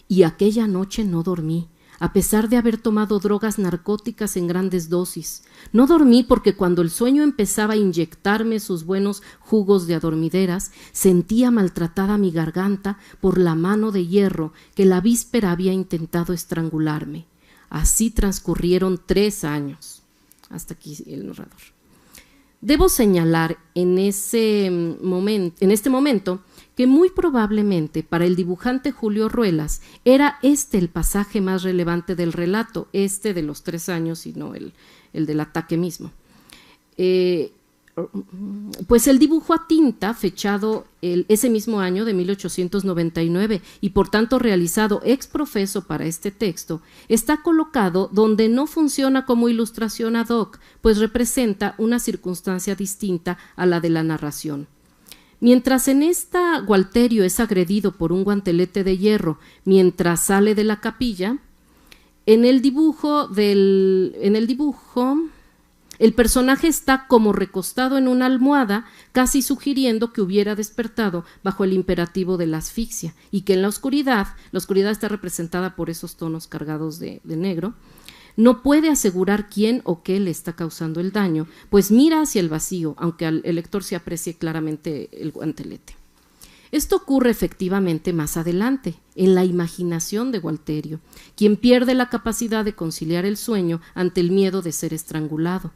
Speaker 3: y aquella noche no dormí, a pesar de haber tomado drogas narcóticas en grandes dosis. No dormí porque cuando el sueño empezaba a inyectarme sus buenos jugos de adormideras, sentía maltratada mi garganta por la mano de hierro que la víspera había intentado estrangularme. Así transcurrieron 3 años. Hasta aquí el narrador. Debo señalar en este momento que muy probablemente para el dibujante Julio Ruelas era el pasaje más relevante del relato, de los 3 años y no el del ataque mismo. Pues el dibujo a tinta, fechado ese mismo año de 1899 y por tanto realizado ex profeso para este texto, está colocado donde no funciona como ilustración ad hoc, pues representa una circunstancia distinta a la de la narración. Mientras en esta Gualterio es agredido por un guantelete de hierro mientras sale de la capilla, en el dibujo el personaje está como recostado en una almohada, casi sugiriendo que hubiera despertado bajo el imperativo de la asfixia, y que en la oscuridad está representada por esos tonos cargados de negro, no puede asegurar quién o qué le está causando el daño, pues mira hacia el vacío, aunque al lector se aprecie claramente el guantelete. Esto ocurre efectivamente más adelante, en la imaginación de Gualterio, quien pierde la capacidad de conciliar el sueño ante el miedo de ser estrangulado.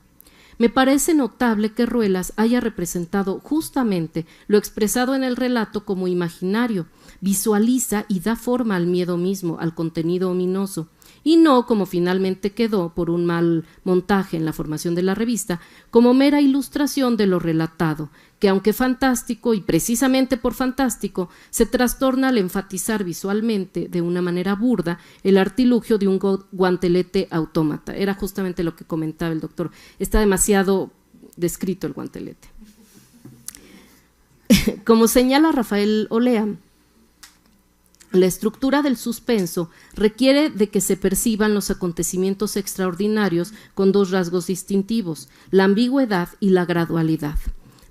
Speaker 3: Me parece notable que Ruelas haya representado justamente lo expresado en el relato como imaginario, visualiza y da forma al miedo mismo, al contenido ominoso, y no, como finalmente quedó por un mal montaje en la formación de la revista, como mera ilustración de lo relatado, que aunque fantástico, y precisamente por fantástico, se trastorna al enfatizar visualmente, de una manera burda, el artilugio de un guantelete autómata. Era justamente lo que comentaba el doctor. Está demasiado descrito el guantelete. Como señala Rafael Olea, la estructura del suspenso requiere de que se perciban los acontecimientos extraordinarios con 2 rasgos distintivos, la ambigüedad y la gradualidad.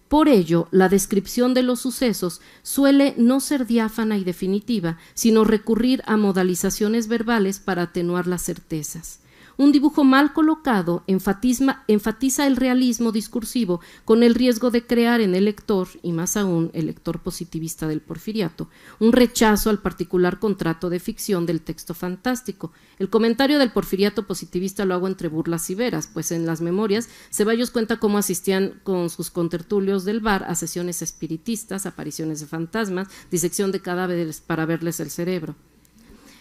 Speaker 3: Por ello, la descripción de los sucesos suele no ser diáfana y definitiva, sino recurrir a modalizaciones verbales para atenuar las certezas. Un dibujo mal colocado enfatiza el realismo discursivo con el riesgo de crear en el lector, y más aún el lector positivista del Porfiriato, un rechazo al particular contrato de ficción del texto fantástico. El comentario del Porfiriato positivista lo hago entre burlas y veras, pues en las memorias Ceballos cuenta cómo asistían con sus contertulios del bar a sesiones espiritistas, apariciones de fantasmas, disección de cadáveres para verles el cerebro.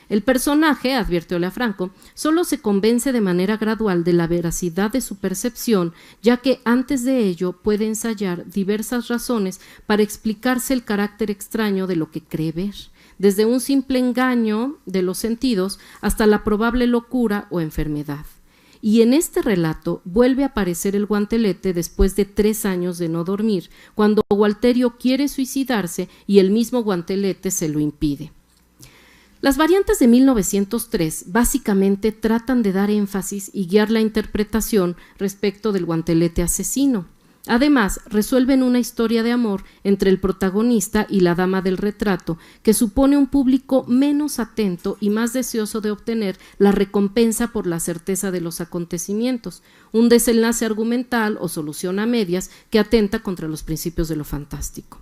Speaker 3: El personaje, advierte Olea Franco, solo se convence de manera gradual de la veracidad de su percepción, ya que antes de ello puede ensayar diversas razones para explicarse el carácter extraño de lo que cree ver, desde un simple engaño de los sentidos hasta la probable locura o enfermedad. Y en este relato vuelve a aparecer el guantelete después de 3 años de no dormir, cuando Gualterio quiere suicidarse y el mismo guantelete se lo impide. Las variantes de 1903 básicamente tratan de dar énfasis y guiar la interpretación respecto del guantelete asesino. Además, resuelven una historia de amor entre el protagonista y la dama del retrato, que supone un público menos atento y más deseoso de obtener la recompensa por la certeza de los acontecimientos, un desenlace argumental o solución a medias que atenta contra los principios de lo fantástico.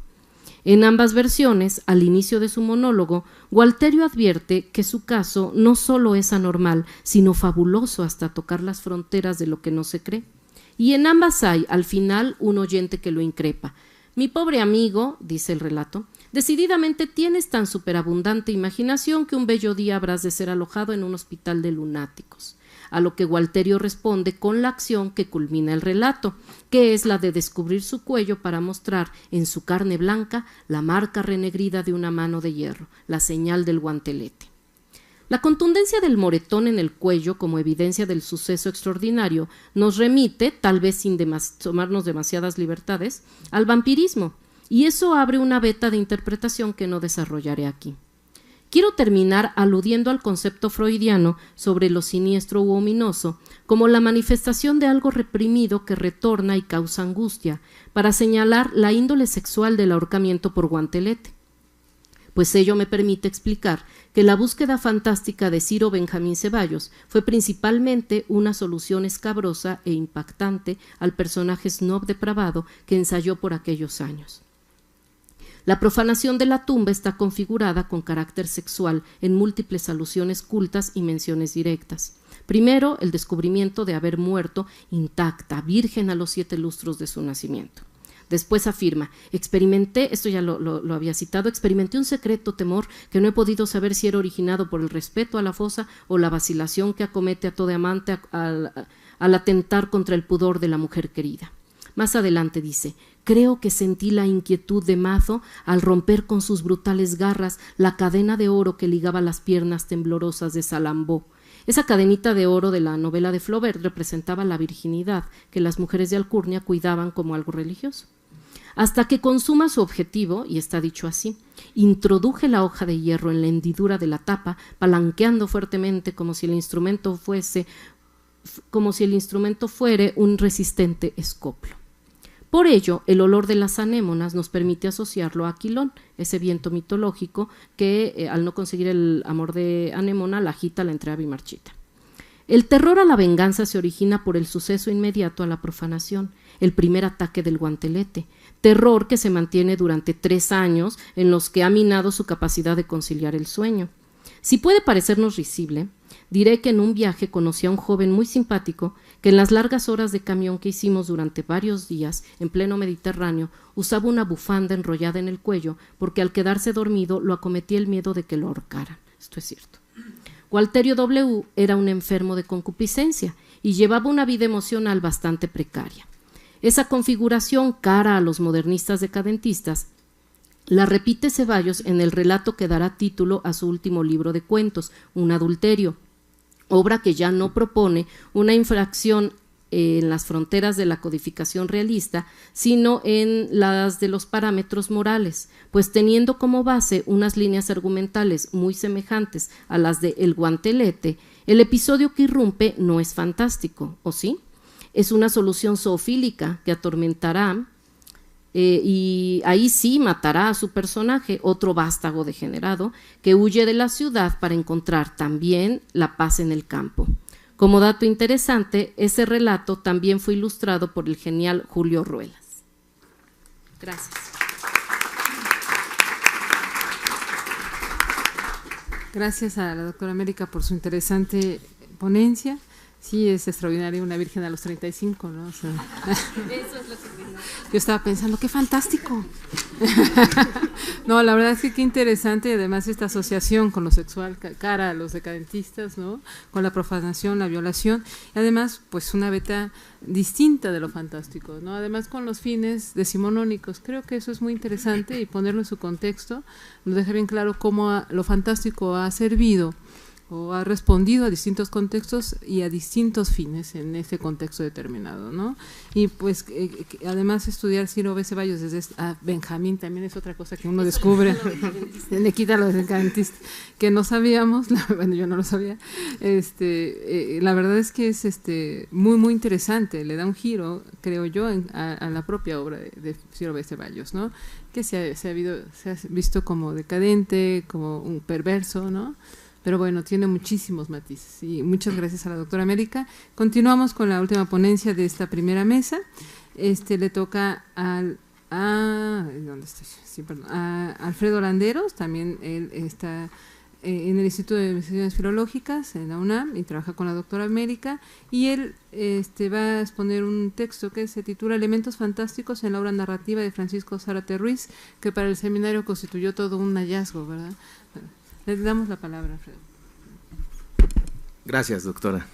Speaker 3: En ambas versiones, al inicio de su monólogo, Gualterio advierte que su caso no solo es anormal, sino fabuloso hasta tocar las fronteras de lo que no se cree. Y en ambas hay, al final, un oyente que lo increpa. Mi pobre amigo, dice el relato, decididamente tienes tan superabundante imaginación que un bello día habrás de ser alojado en un hospital de lunáticos. A lo que Gualterio responde con la acción que culmina el relato, que es la de descubrir su cuello para mostrar en su carne blanca la marca renegrida de una mano de hierro, la señal del guantelete. La contundencia del moretón en el cuello como evidencia del suceso extraordinario nos remite, tal vez sin tomarnos demasiadas libertades, al vampirismo, y eso abre una veta de interpretación que no desarrollaré aquí. Quiero terminar aludiendo al concepto freudiano sobre lo siniestro u ominoso como la manifestación de algo reprimido que retorna y causa angustia, para señalar la índole sexual del ahorcamiento por guantelete. Pues ello me permite explicar que la búsqueda fantástica de Ciro Benjamín Ceballos fue principalmente una solución escabrosa e impactante al personaje snob depravado que ensayó por aquellos años. La profanación de la tumba está configurada con carácter sexual en múltiples alusiones cultas y menciones directas. Primero, el descubrimiento de haber muerto intacta, virgen a los 7 lustros de su nacimiento. Después afirma, experimenté, esto ya lo había citado, experimenté un secreto temor que no he podido saber si era originado por el respeto a la fosa o la vacilación que acomete a todo amante al atentar contra el pudor de la mujer querida. Más adelante dice, creo que sentí la inquietud de Mazo al romper con sus brutales garras la cadena de oro que ligaba las piernas temblorosas de Salambó. Esa cadenita de oro de la novela de Flaubert representaba la virginidad que las mujeres de Alcurnia cuidaban como algo religioso. Hasta que consuma su objetivo, y está dicho así, introduje la hoja de hierro en la hendidura de la tapa, palanqueando fuertemente como si el instrumento fuere un resistente escoplo. Por ello, el olor de las anémonas nos permite asociarlo a Aquilón, ese viento mitológico que, al no conseguir el amor de Anémona, la agita, la entrega y marchita. El terror a la venganza se origina por el suceso inmediato a la profanación, el primer ataque del guantelete, terror que se mantiene durante 3 años en los que ha minado su capacidad de conciliar el sueño. Si puede parecernos risible, diré que en un viaje conocí a un joven muy simpático que en las largas horas de camión que hicimos durante varios días en pleno Mediterráneo usaba una bufanda enrollada en el cuello porque al quedarse dormido lo acometía el miedo de que lo ahorcaran. Esto es cierto. Gualterio W. era un enfermo de concupiscencia y llevaba una vida emocional bastante precaria. Esa configuración cara a los modernistas decadentistas la repite Ceballos en el relato que dará título a su último libro de cuentos, Un adulterio, obra que ya no propone una infracción en las fronteras de la codificación realista, sino en las de los parámetros morales, pues teniendo como base unas líneas argumentales muy semejantes a las de El guantelete, el episodio que irrumpe no es fantástico, ¿o sí? Es una solución zoofílica que atormentará y ahí sí matará a su personaje, otro vástago degenerado, que huye de la ciudad para encontrar también la paz en el campo. Como dato interesante, ese relato también fue ilustrado por el genial Julio Ruelas. Gracias.
Speaker 1: Gracias a la doctora América por su interesante ponencia. Sí, es extraordinario, una virgen a los 35, ¿no? O sea, eso es lo que yo estaba pensando, ¡qué fantástico! No, la verdad es que qué interesante, y además esta asociación con lo sexual, cara a los decadentistas, ¿no? Con la profanación, la violación, y además, pues una beta distinta de lo fantástico, ¿no? Además con los fines decimonónicos. Creo que eso es muy interesante y ponerlo en su contexto nos deja bien claro cómo lo fantástico ha servido o ha respondido a distintos contextos y a distintos fines en ese contexto determinado, ¿no? Y pues además estudiar Ciro B. Ceballos desde Benjamín también es otra cosa que uno descubre, le quita a los decadentistas, que no sabíamos, bueno, yo no lo sabía, la verdad es que es muy muy interesante, le da un giro, creo yo, a la propia obra de Ciro B. Ceballos, ¿no? Que se ha visto como decadente, como un perverso, ¿no? Pero bueno, tiene muchísimos matices y muchas gracias a la doctora América. Continuamos con la última ponencia de esta primera mesa. Le toca al ¿dónde estoy? Sí, perdón. A Alfredo Landeros, también él está en el Instituto de Investigaciones Filológicas en la UNAM y trabaja con la doctora América, y él va a exponer un texto que se titula Elementos fantásticos en la obra narrativa de Francisco Zárate Ruiz, que para el seminario constituyó todo un hallazgo, ¿verdad? Bueno, le damos la palabra, Alfredo.
Speaker 4: Gracias, doctora.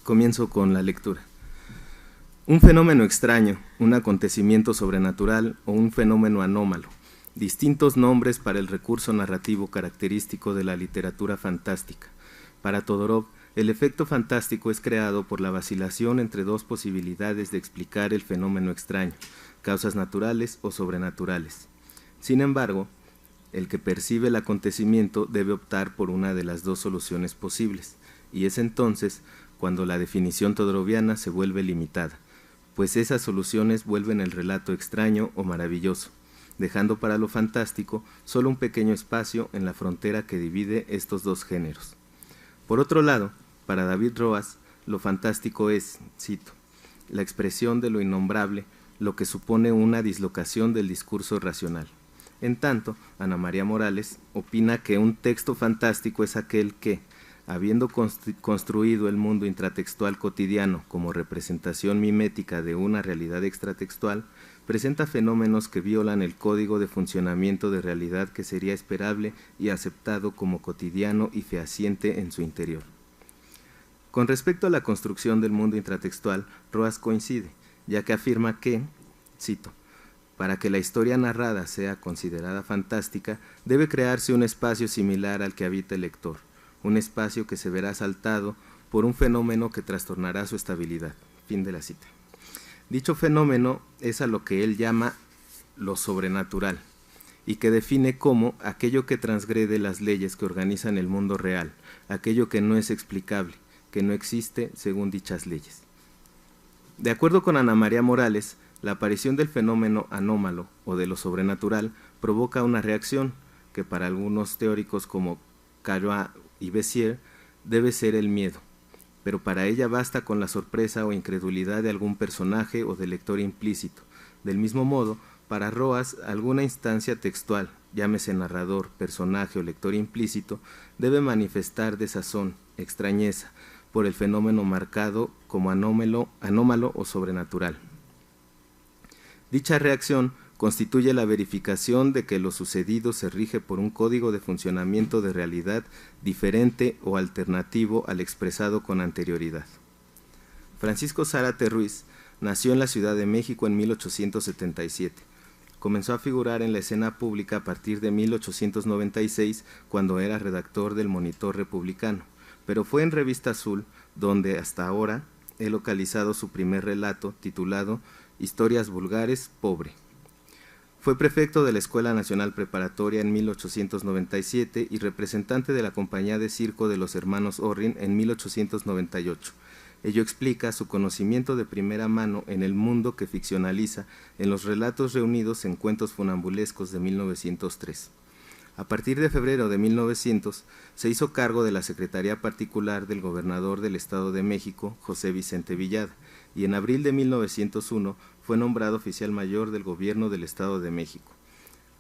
Speaker 4: Comienzo con la lectura. Un fenómeno extraño, un acontecimiento sobrenatural o un fenómeno anómalo. Distintos nombres para el recurso narrativo característico de la literatura fantástica. Para Todorov, el efecto fantástico es creado por la vacilación entre dos posibilidades de explicar el fenómeno extraño, causas naturales o sobrenaturales. Sin embargo, el que percibe el acontecimiento debe optar por una de las dos soluciones posibles, y es entonces cuando la definición todoroviana se vuelve limitada, pues esas soluciones vuelven el relato extraño o maravilloso, dejando para lo fantástico solo un pequeño espacio en la frontera que divide estos dos géneros. Por otro lado, para David Roas, lo fantástico es, cito, la expresión de lo innombrable, lo que supone una dislocación del discurso racional. En tanto, Ana María Morales opina que un texto fantástico es aquel que, habiendo construido el mundo intratextual cotidiano como representación mimética de una realidad extratextual, presenta fenómenos que violan el código de funcionamiento de realidad que sería esperable y aceptado como cotidiano y fehaciente en su interior. Con respecto a la construcción del mundo intratextual, Roas coincide, ya que afirma que, cito, para que la historia narrada sea considerada fantástica, debe crearse un espacio similar al que habita el lector, un espacio que se verá asaltado por un fenómeno que trastornará su estabilidad. Fin de la cita. Dicho fenómeno es a lo que él llama lo sobrenatural, y que define como aquello que transgrede las leyes que organizan el mundo real, aquello que no es explicable, que no existe según dichas leyes. De acuerdo con Ana María Morales, la aparición del fenómeno anómalo o de lo sobrenatural provoca una reacción que para algunos teóricos como Caillois y Bessier debe ser el miedo, pero para ella basta con la sorpresa o incredulidad de algún personaje o del lector implícito. Del mismo modo, para Roas, alguna instancia textual, llámese narrador, personaje o lector implícito, debe manifestar desazón, extrañeza, por el fenómeno marcado como anómalo o sobrenatural. Dicha reacción constituye la verificación de que lo sucedido se rige por un código de funcionamiento de realidad diferente o alternativo al expresado con anterioridad. Francisco Zárate Ruiz nació en la Ciudad de México en 1877. Comenzó a figurar en la escena pública a partir de 1896, cuando era redactor del Monitor Republicano, pero fue en Revista Azul donde hasta ahora he localizado su primer relato, titulado Historias vulgares, pobre. Fue prefecto de la Escuela Nacional Preparatoria en 1897 y representante de la Compañía de Circo de los Hermanos Orrin en 1898. Ello explica su conocimiento de primera mano en el mundo que ficcionaliza en los relatos reunidos en Cuentos Funambulescos de 1903. A partir de febrero de 1900, se hizo cargo de la Secretaría Particular del Gobernador del Estado de México, José Vicente Villada, y en abril de 1901 fue nombrado oficial mayor del Gobierno del Estado de México.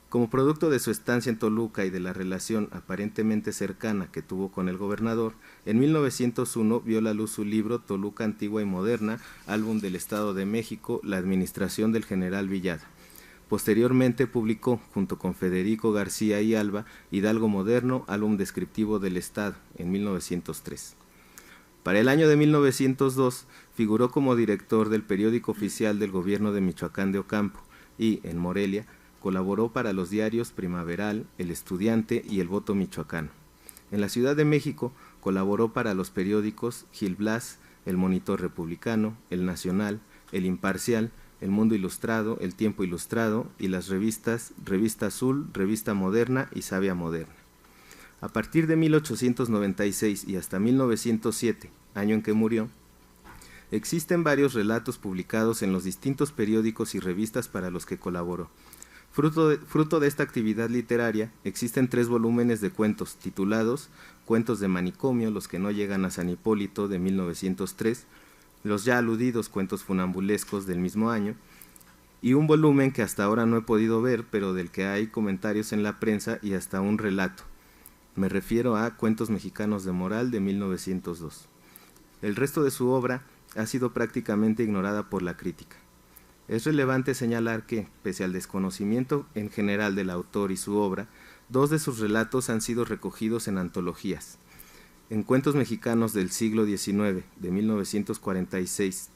Speaker 4: Como producto de su estancia en Toluca y de la relación aparentemente cercana que tuvo con el gobernador, en 1901 vio la luz su libro Toluca Antigua y Moderna, álbum del Estado de México, la administración del general Villada. Posteriormente publicó, junto con Federico García y Alba, Hidalgo Moderno, álbum descriptivo del Estado, en 1903. Para el año de 1902 figuró como director del periódico oficial del gobierno de Michoacán de Ocampo y, en Morelia, colaboró para los diarios Primaveral, El Estudiante y El Voto Michoacano. En la Ciudad de México colaboró para los periódicos Gil Blas, El Monitor Republicano, El Nacional, El Imparcial, El Mundo Ilustrado, El Tiempo Ilustrado y las revistas Revista Azul, Revista Moderna y Sabia Moderna. A partir de 1896 y hasta 1907, año en que murió, existen varios relatos publicados en los distintos periódicos y revistas para los que colaboró. Fruto de esta actividad literaria, existen 3 volúmenes de cuentos titulados Cuentos de Manicomio, los que no llegan a San Hipólito, de 1903, los ya aludidos Cuentos Funambulescos del mismo año, y un volumen que hasta ahora no he podido ver, pero del que hay comentarios en la prensa y hasta un relato. Me refiero a Cuentos Mexicanos de Moral de 1902. El resto de su obra ha sido prácticamente ignorada por la crítica. Es relevante señalar que, pese al desconocimiento en general del autor y su obra, 2 de sus relatos han sido recogidos en antologías. En Cuentos Mexicanos del siglo XIX, de 1946,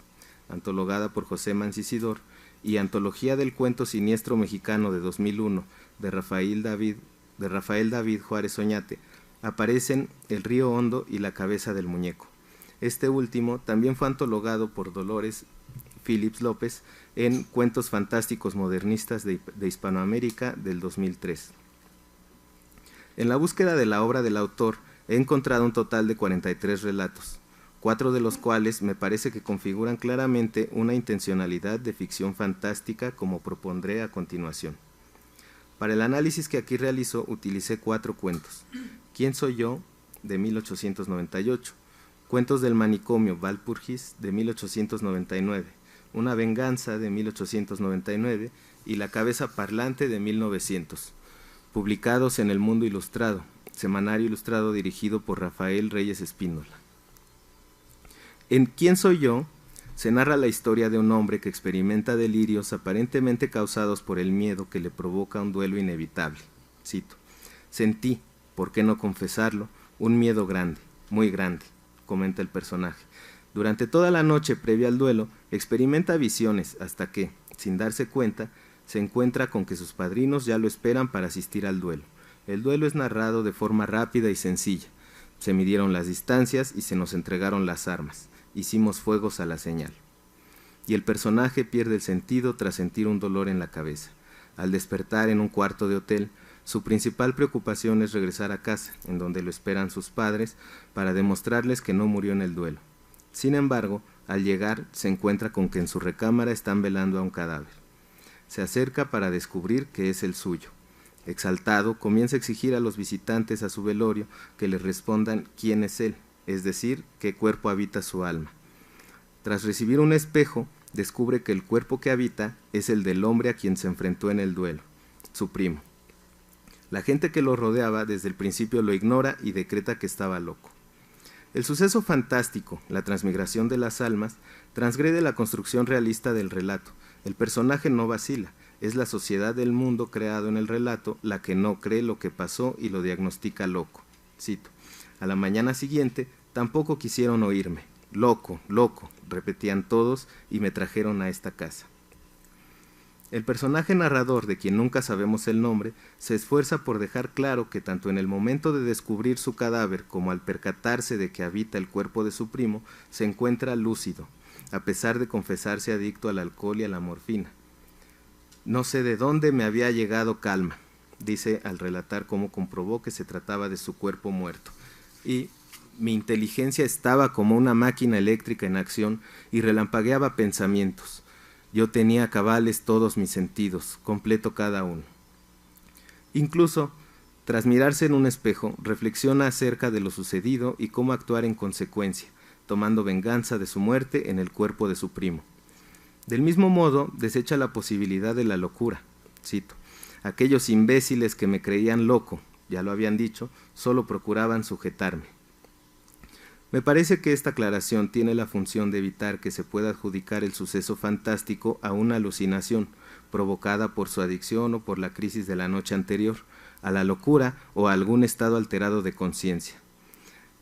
Speaker 4: antologada por José Mancisidor, y Antología del Cuento Siniestro Mexicano de 2001, de Rafael David Juárez Oñate, aparecen El río hondo y La cabeza del muñeco. Este último también fue antologado por Dolores Phillips López en Cuentos Fantásticos Modernistas de Hispanoamérica del 2003. En la búsqueda de la obra del autor he encontrado un total de 43 relatos, 4 de los cuales me parece que configuran claramente una intencionalidad de ficción fantástica, como propondré a continuación. Para el análisis que aquí realizo utilicé 4 cuentos. ¿Quién soy yo?, de 1898, Cuentos del manicomio, Valpurgis, de 1899, Una venganza, de 1899, y La cabeza parlante, de 1900, publicados en El Mundo Ilustrado, semanario ilustrado dirigido por Rafael Reyes Espíndola. En ¿Quién soy yo?, se narra la historia de un hombre que experimenta delirios aparentemente causados por el miedo que le provoca un duelo inevitable. Cito: sentí, por qué no confesarlo, un miedo grande, muy grande, comenta el personaje. Durante toda la noche previa al duelo, experimenta visiones hasta que, sin darse cuenta, se encuentra con que sus padrinos ya lo esperan para asistir al duelo. El duelo es narrado de forma rápida y sencilla. Se midieron las distancias y se nos entregaron las armas. Hicimos fuegos a la señal. Y el personaje pierde el sentido tras sentir un dolor en la cabeza. Al despertar en un cuarto de hotel, su principal preocupación es regresar a casa, en donde lo esperan sus padres, para demostrarles que no murió en el duelo. Sin embargo, al llegar, se encuentra con que en su recámara están velando a un cadáver. Se acerca para descubrir que es el suyo. Exaltado, comienza a exigir a los visitantes a su velorio que le respondan quién es él, es decir, qué cuerpo habita su alma. Tras recibir un espejo, descubre que el cuerpo que habita es el del hombre a quien se enfrentó en el duelo, su primo. La gente que lo rodeaba desde el principio lo ignora y decreta que estaba loco. El suceso fantástico, la transmigración de las almas, transgrede la construcción realista del relato. El personaje no vacila, es la sociedad del mundo creado en el relato la que no cree lo que pasó y lo diagnostica loco. Cito: a la mañana siguiente tampoco quisieron oírme. Loco, loco, repetían todos y me trajeron a esta casa. El personaje narrador, de quien nunca sabemos el nombre, se esfuerza por dejar claro que tanto en el momento de descubrir su cadáver como al percatarse de que habita el cuerpo de su primo, se encuentra lúcido, a pesar de confesarse adicto al alcohol y a la morfina. No sé de dónde me había llegado calma, dice al relatar cómo comprobó que se trataba de su cuerpo muerto. Y mi inteligencia estaba como una máquina eléctrica en acción y relampagueaba pensamientos. Yo tenía cabales todos mis sentidos, completo cada uno. Incluso, tras mirarse en un espejo, reflexiona acerca de lo sucedido y cómo actuar en consecuencia, tomando venganza de su muerte en el cuerpo de su primo. Del mismo modo, desecha la posibilidad de la locura. Cito: aquellos imbéciles que me creían loco, ya lo habían dicho, solo procuraban sujetarme. Me parece que esta aclaración tiene la función de evitar que se pueda adjudicar el suceso fantástico a una alucinación provocada por su adicción o por la crisis de la noche anterior, a la locura o a algún estado alterado de conciencia.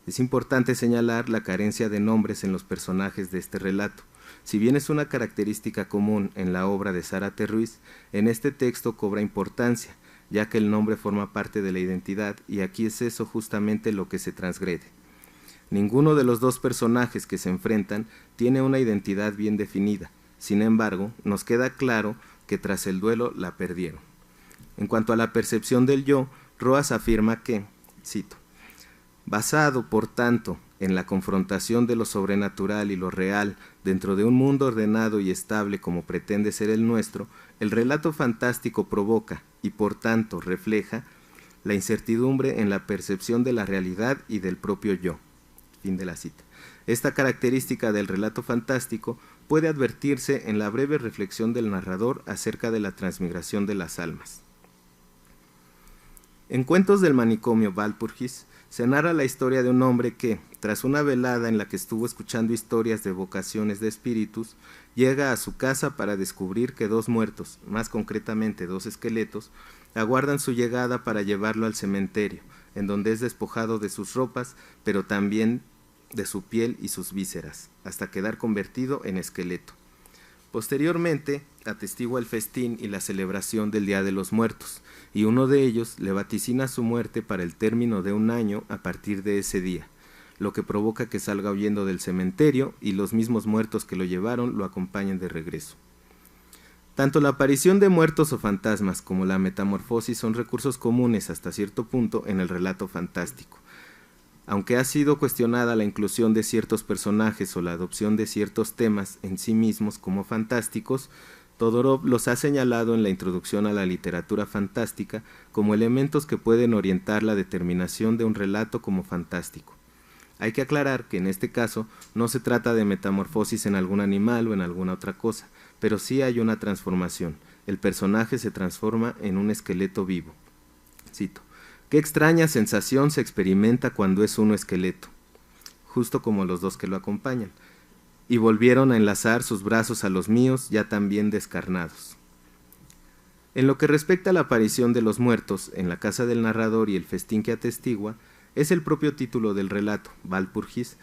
Speaker 4: Es importante señalar la carencia de nombres en los personajes de este relato. Si bien es una característica común en la obra de Zárate Ruiz, en este texto cobra importancia, ya que el nombre forma parte de la identidad y aquí es eso justamente lo que se transgrede. Ninguno de los dos personajes que se enfrentan tiene una identidad bien definida. Sin embargo, nos queda claro que tras el duelo la perdieron. En cuanto a la percepción del yo, Roas afirma que, cito: basado, por tanto, en la confrontación de lo sobrenatural y lo real dentro de un mundo ordenado y estable como pretende ser el nuestro, el relato fantástico provoca y por tanto refleja la incertidumbre en la percepción de la realidad y del propio yo. Fin de la cita. Esta característica del relato fantástico puede advertirse en la breve reflexión del narrador acerca de la transmigración de las almas. En Cuentos del manicomio Walpurgis se narra la historia de un hombre que, tras una velada en la que estuvo escuchando historias de evocaciones de espíritus, llega a su casa para descubrir que 2 muertos, más concretamente 2 esqueletos, aguardan su llegada para llevarlo al cementerio, en donde es despojado de sus ropas, pero también de su piel y sus vísceras, hasta quedar convertido en esqueleto. Posteriormente, atestigua el festín y la celebración del Día de los Muertos, y uno de ellos le vaticina su muerte para el término de 1 año a partir de ese día, lo que provoca que salga huyendo del cementerio y los mismos muertos que lo llevaron lo acompañen de regreso. Tanto la aparición de muertos o fantasmas como la metamorfosis son recursos comunes hasta cierto punto en el relato fantástico. Aunque ha sido cuestionada la inclusión de ciertos personajes o la adopción de ciertos temas en sí mismos como fantásticos, Todorov los ha señalado en la introducción a la literatura fantástica como elementos que pueden orientar la determinación de un relato como fantástico. Hay que aclarar que en este caso no se trata de metamorfosis en algún animal o en alguna otra cosa, pero sí hay una transformación. El personaje se transforma en un esqueleto vivo. Cito: «Qué extraña sensación se experimenta cuando es uno esqueleto», justo como los 2 que lo acompañan, y volvieron a enlazar sus brazos a los míos, ya también descarnados. En lo que respecta a la aparición de los muertos en la casa del narrador y el festín que atestigua, es el propio título del relato, Walpurgis,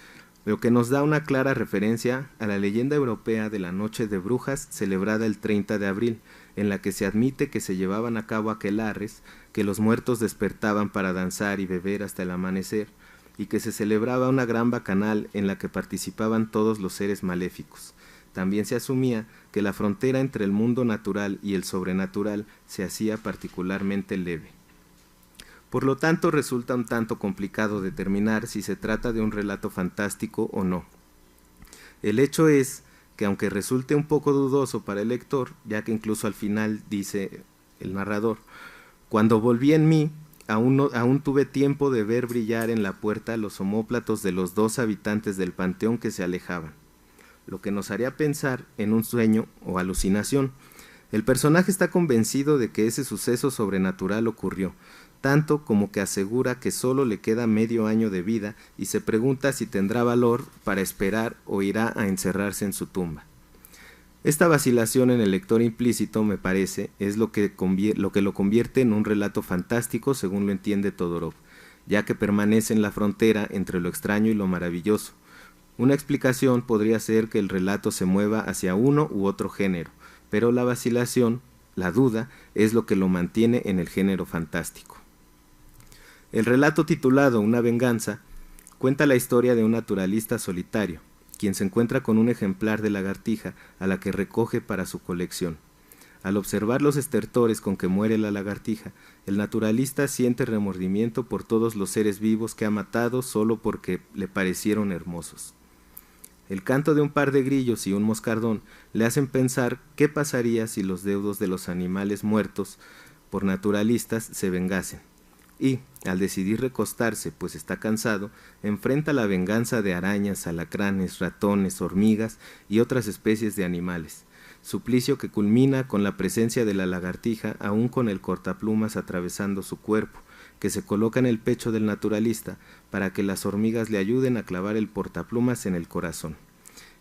Speaker 4: lo que nos da una clara referencia a la leyenda europea de la Noche de Brujas celebrada el 30 de abril, en la que se admite que se llevaban a cabo aquelarres, que los muertos despertaban para danzar y beber hasta el amanecer, y que se celebraba una gran bacanal en la que participaban todos los seres maléficos. También se asumía que la frontera entre el mundo natural y el sobrenatural se hacía particularmente leve. Por lo tanto, resulta un tanto complicado determinar si se trata de un relato fantástico o no. El hecho es que, aunque resulte un poco dudoso para el lector, ya que incluso al final dice el narrador: «Cuando volví en mí, aún tuve tiempo de ver brillar en la puerta los omóplatos de los 2 habitantes del panteón que se alejaban», lo que nos haría pensar en un sueño o alucinación. El personaje está convencido de que ese suceso sobrenatural ocurrió, tanto como que asegura que solo le queda medio año de vida y se pregunta si tendrá valor para esperar o irá a encerrarse en su tumba. Esta vacilación en el lector implícito, me parece, es lo que lo convierte en un relato fantástico según lo entiende Todorov, ya que permanece en la frontera entre lo extraño y lo maravilloso. Una explicación podría ser que el relato se mueva hacia uno u otro género, pero la vacilación, la duda, es lo que lo mantiene en el género fantástico. El relato titulado Una venganza cuenta la historia de un naturalista solitario, quien se encuentra con un ejemplar de lagartija a la que recoge para su colección. Al observar los estertores con que muere la lagartija, el naturalista siente remordimiento por todos los seres vivos que ha matado solo porque le parecieron hermosos. El canto de un par de grillos y un moscardón le hacen pensar qué pasaría si los deudos de los animales muertos por naturalistas se vengasen. Y, al decidir recostarse, pues está cansado, enfrenta la venganza de arañas, alacranes, ratones, hormigas y otras especies de animales, suplicio que culmina con la presencia de la lagartija aún con el cortaplumas atravesando su cuerpo, que se coloca en el pecho del naturalista para que las hormigas le ayuden a clavar el portaplumas en el corazón,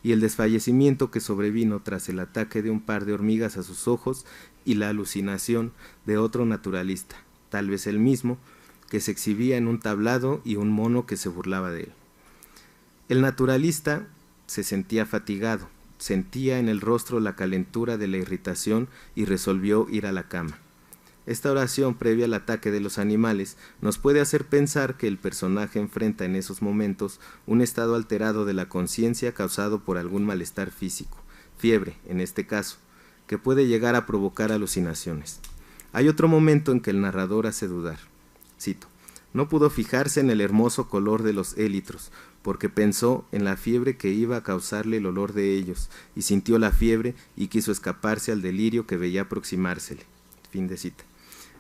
Speaker 4: y el desfallecimiento que sobrevino tras el ataque de un par de hormigas a sus ojos y la alucinación de otro naturalista, tal vez el mismo, que se exhibía en un tablado y un mono que se burlaba de él. El naturalista se sentía fatigado, sentía en el rostro la calentura de la irritación y resolvió ir a la cama. Esta oración previa al ataque de los animales nos puede hacer pensar que el personaje enfrenta en esos momentos un estado alterado de la conciencia causado por algún malestar físico, fiebre en este caso, que puede llegar a provocar alucinaciones. Hay otro momento en que el narrador hace dudar. Cito: «No pudo fijarse en el hermoso color de los élitros, porque pensó en la fiebre que iba a causarle el olor de ellos, y sintió la fiebre y quiso escaparse al delirio que veía aproximársele». Fin de cita.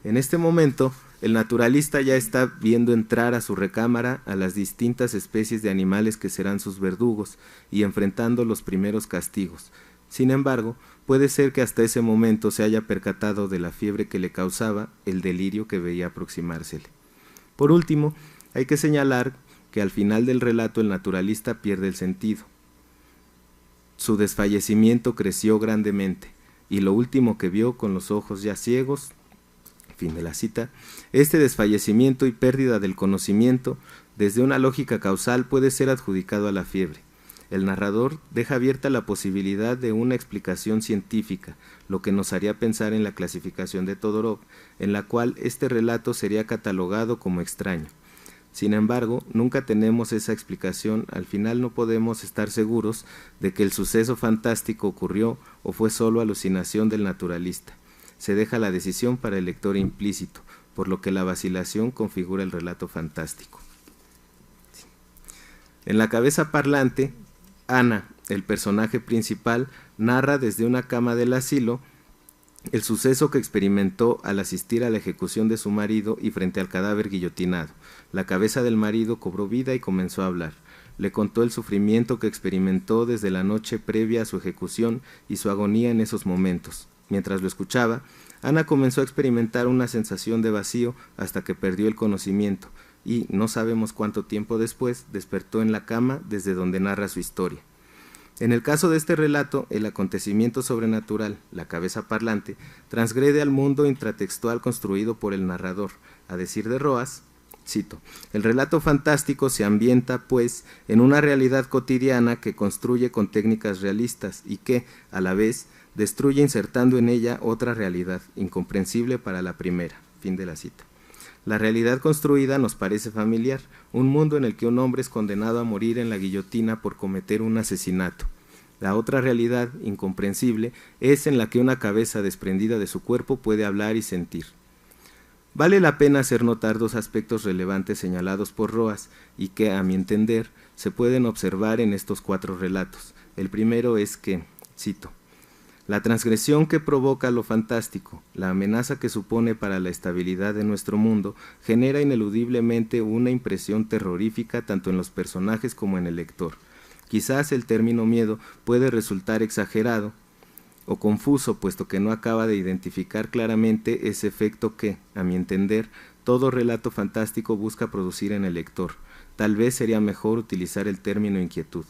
Speaker 4: En este momento, el naturalista ya está viendo entrar a su recámara a las distintas especies de animales que serán sus verdugos y enfrentando los primeros castigos. Sin embargo, puede ser que hasta ese momento se haya percatado de la fiebre que le causaba el delirio que veía aproximársele. Por último, hay que señalar que al final del relato el naturalista pierde el sentido. Su desfallecimiento creció grandemente, y lo último que vio con los ojos ya ciegos, fin de la cita, este desfallecimiento y pérdida del conocimiento, desde una lógica causal, puede ser adjudicado a la fiebre. El narrador deja abierta la posibilidad de una explicación científica, lo que nos haría pensar en la clasificación de Todorov, en la cual este relato sería catalogado como extraño. Sin embargo, nunca tenemos esa explicación, al final no podemos estar seguros de que el suceso fantástico ocurrió o fue solo alucinación del naturalista. Se deja la decisión para el lector implícito, por lo que la vacilación configura el relato fantástico. En la cabeza parlante, Ana, el personaje principal, narra desde una cama del asilo el suceso que experimentó al asistir a la ejecución de su marido y frente al cadáver guillotinado. La cabeza del marido cobró vida y comenzó a hablar. Le contó el sufrimiento que experimentó desde la noche previa a su ejecución y su agonía en esos momentos. Mientras lo escuchaba, Ana comenzó a experimentar una sensación de vacío hasta que perdió el conocimiento y, no sabemos cuánto tiempo después, despertó en la cama desde donde narra su historia. En el caso de este relato, el acontecimiento sobrenatural, la cabeza parlante, transgrede al mundo intratextual construido por el narrador. A decir de Roas, cito, el relato fantástico se ambienta, pues, en una realidad cotidiana que construye con técnicas realistas y que, a la vez, destruye insertando en ella otra realidad, incomprensible para la primera. Fin de la cita. La realidad construida nos parece familiar, un mundo en el que un hombre es condenado a morir en la guillotina por cometer un asesinato. La otra realidad, incomprensible, es en la que una cabeza desprendida de su cuerpo puede hablar y sentir. Vale la pena hacer notar dos aspectos relevantes señalados por Roas y que, a mi entender, se pueden observar en estos 4 relatos. El primero es que, cito, la transgresión que provoca lo fantástico, la amenaza que supone para la estabilidad de nuestro mundo, genera ineludiblemente una impresión terrorífica tanto en los personajes como en el lector. Quizás el término miedo puede resultar exagerado o confuso, puesto que no acaba de identificar claramente ese efecto que, a mi entender, todo relato fantástico busca producir en el lector. Tal vez sería mejor utilizar el término inquietud.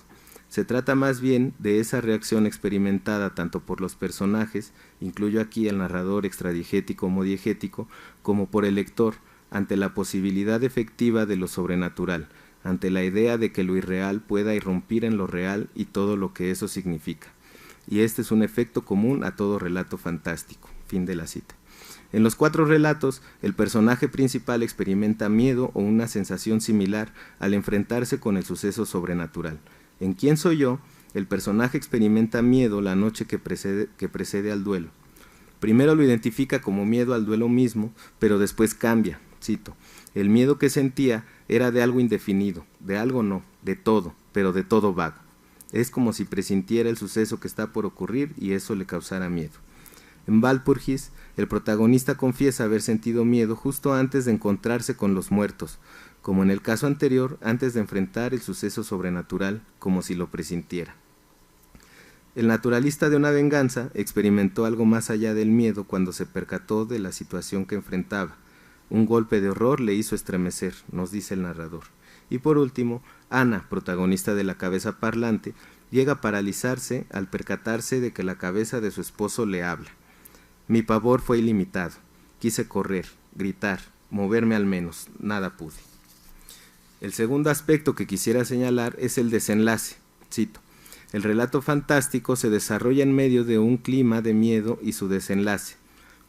Speaker 4: Se trata más bien de esa reacción experimentada tanto por los personajes, incluyo aquí al narrador extradigético o modiegético, como por el lector, ante la posibilidad efectiva de lo sobrenatural, ante la idea de que lo irreal pueda irrumpir en lo real y todo lo que eso significa. Y este es un efecto común a todo relato fantástico. Fin de la cita. En los 4 relatos, el personaje principal experimenta miedo o una sensación similar al enfrentarse con el suceso sobrenatural. En ¿Quién soy yo?, el personaje experimenta miedo la noche que precede al duelo. Primero lo identifica como miedo al duelo mismo, pero después cambia, cito, el miedo que sentía era de algo indefinido, de algo no, de todo, pero de todo vago. Es como si presintiera el suceso que está por ocurrir y eso le causara miedo. En Walpurgis, el protagonista confiesa haber sentido miedo justo antes de encontrarse con los muertos, como en el caso anterior, antes de enfrentar el suceso sobrenatural, como si lo presintiera. El naturalista de Una venganza experimentó algo más allá del miedo cuando se percató de la situación que enfrentaba. Un golpe de horror le hizo estremecer, nos dice el narrador. Y por último, Ana, protagonista de La cabeza parlante, llega a paralizarse al percatarse de que la cabeza de su esposo le habla. Mi pavor fue ilimitado. Quise correr, gritar, moverme al menos, nada pude. El segundo aspecto que quisiera señalar es el desenlace. Cito, el relato fantástico se desarrolla en medio de un clima de miedo y su desenlace,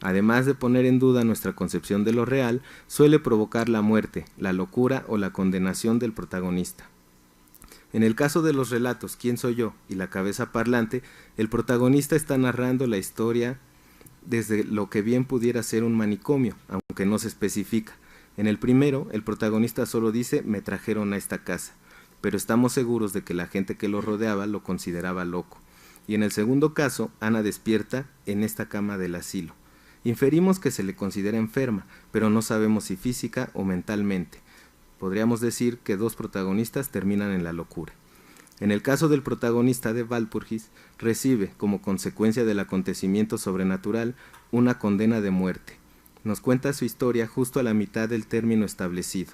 Speaker 4: además de poner en duda nuestra concepción de lo real, suele provocar la muerte, la locura o la condenación del protagonista. En el caso de los relatos ¿Quién soy yo? Y La cabeza parlante, el protagonista está narrando la historia desde lo que bien pudiera ser un manicomio, aunque no se especifica. En el primero, el protagonista solo dice me trajeron a esta casa, pero estamos seguros de que la gente que lo rodeaba lo consideraba loco. Y en el segundo caso, Ana despierta en esta cama del asilo. Inferimos que se le considera enferma, pero no sabemos si física o mentalmente. Podríamos decir que dos protagonistas terminan en la locura. En el caso del protagonista de Walpurgis, recibe, como consecuencia del acontecimiento sobrenatural, una condena de muerte. Nos cuenta su historia justo a la mitad del término establecido.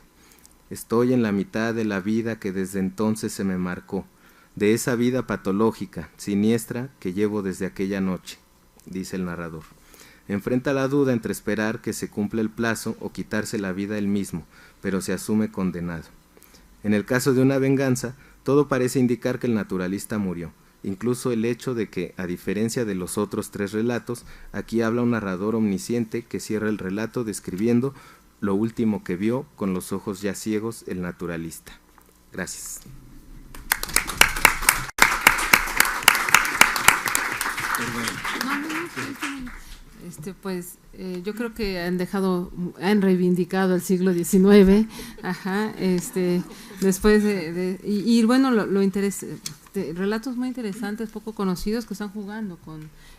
Speaker 4: Estoy en la mitad de la vida que desde entonces se me marcó, de esa vida patológica, siniestra, que llevo desde aquella noche, dice el narrador. Enfrenta la duda entre esperar que se cumpla el plazo o quitarse la vida él mismo, pero se asume condenado. En el caso de una venganza, todo parece indicar que el naturalista murió, incluso el hecho de que, a diferencia de los otros 3 relatos, aquí habla un narrador omnisciente que cierra el relato describiendo lo último que vio con los ojos ya ciegos el naturalista. Gracias.
Speaker 1: Yo creo que han reivindicado el siglo XIX, después y bueno, relatos muy interesantes, poco conocidos, que están jugando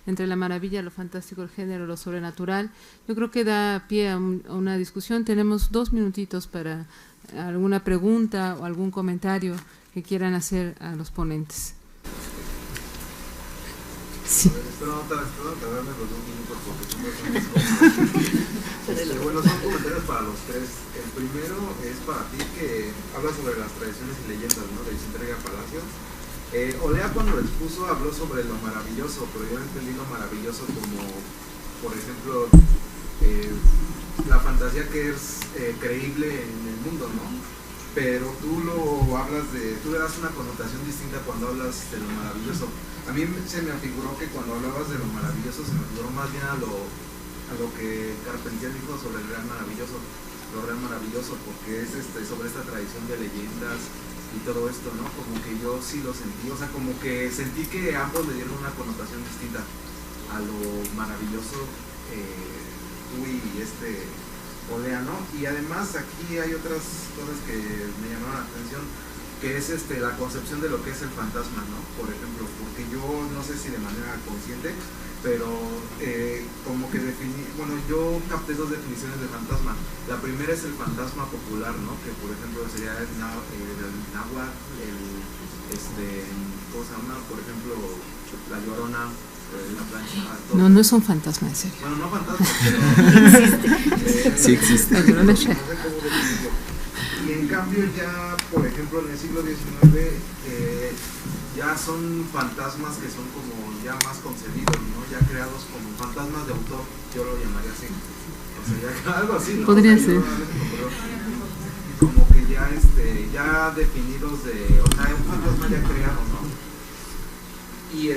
Speaker 1: entre la maravilla, lo fantástico, el género, lo sobrenatural. Yo creo que da pie a una discusión. Tenemos 2 minutitos para alguna pregunta o algún comentario que quieran hacer a los ponentes. Sí.
Speaker 5: Espero no tardarme los 2 minutos porque son bueno, son comentarios para los 3. El primero es para ti, que habla sobre las tradiciones y leyendas, ¿no?, de Vicente Riva Palacio. Olea, cuando lo expuso, habló sobre lo maravilloso, pero yo entendí lo maravilloso como, por ejemplo, la fantasía que es creíble en el mundo, ¿no? Pero tú le das una connotación distinta cuando hablas de lo maravilloso. A mí se me afiguró que cuando hablabas de lo maravilloso se me afiguró más bien a lo que Carpentier dijo sobre el Real Maravilloso, porque es sobre esta tradición de leyendas y todo esto, ¿no? Como que yo sí lo sentí, o sea, como que sentí que ambos le dieron una connotación distinta a lo maravilloso, tú y Olea, ¿no? Y además aquí hay otras cosas que me llamaron la atención, que es la concepción de lo que es el fantasma, ¿no? Por ejemplo, porque yo no sé si de manera consciente, pero como que yo capté 2 definiciones de fantasma. La primera es el fantasma popular, ¿no? Que por ejemplo sería el náhuatl, ¿cómo se llama? Por ejemplo, la Llorona, la plancha.
Speaker 1: No es un fantasma, en serio.
Speaker 5: Bueno, no fantasma, pero
Speaker 4: sí existe.
Speaker 5: No sé cómo definirlo. Y en cambio ya, por ejemplo, en el siglo XIX ya son fantasmas que son como ya más concebidos, ¿no? Ya creados como fantasmas de autor, yo lo llamaría así. O sea, ya algo así, ¿no?
Speaker 1: Podría ser.
Speaker 5: Como que ya definidos o sea, un fantasma ya creado, ¿no? Y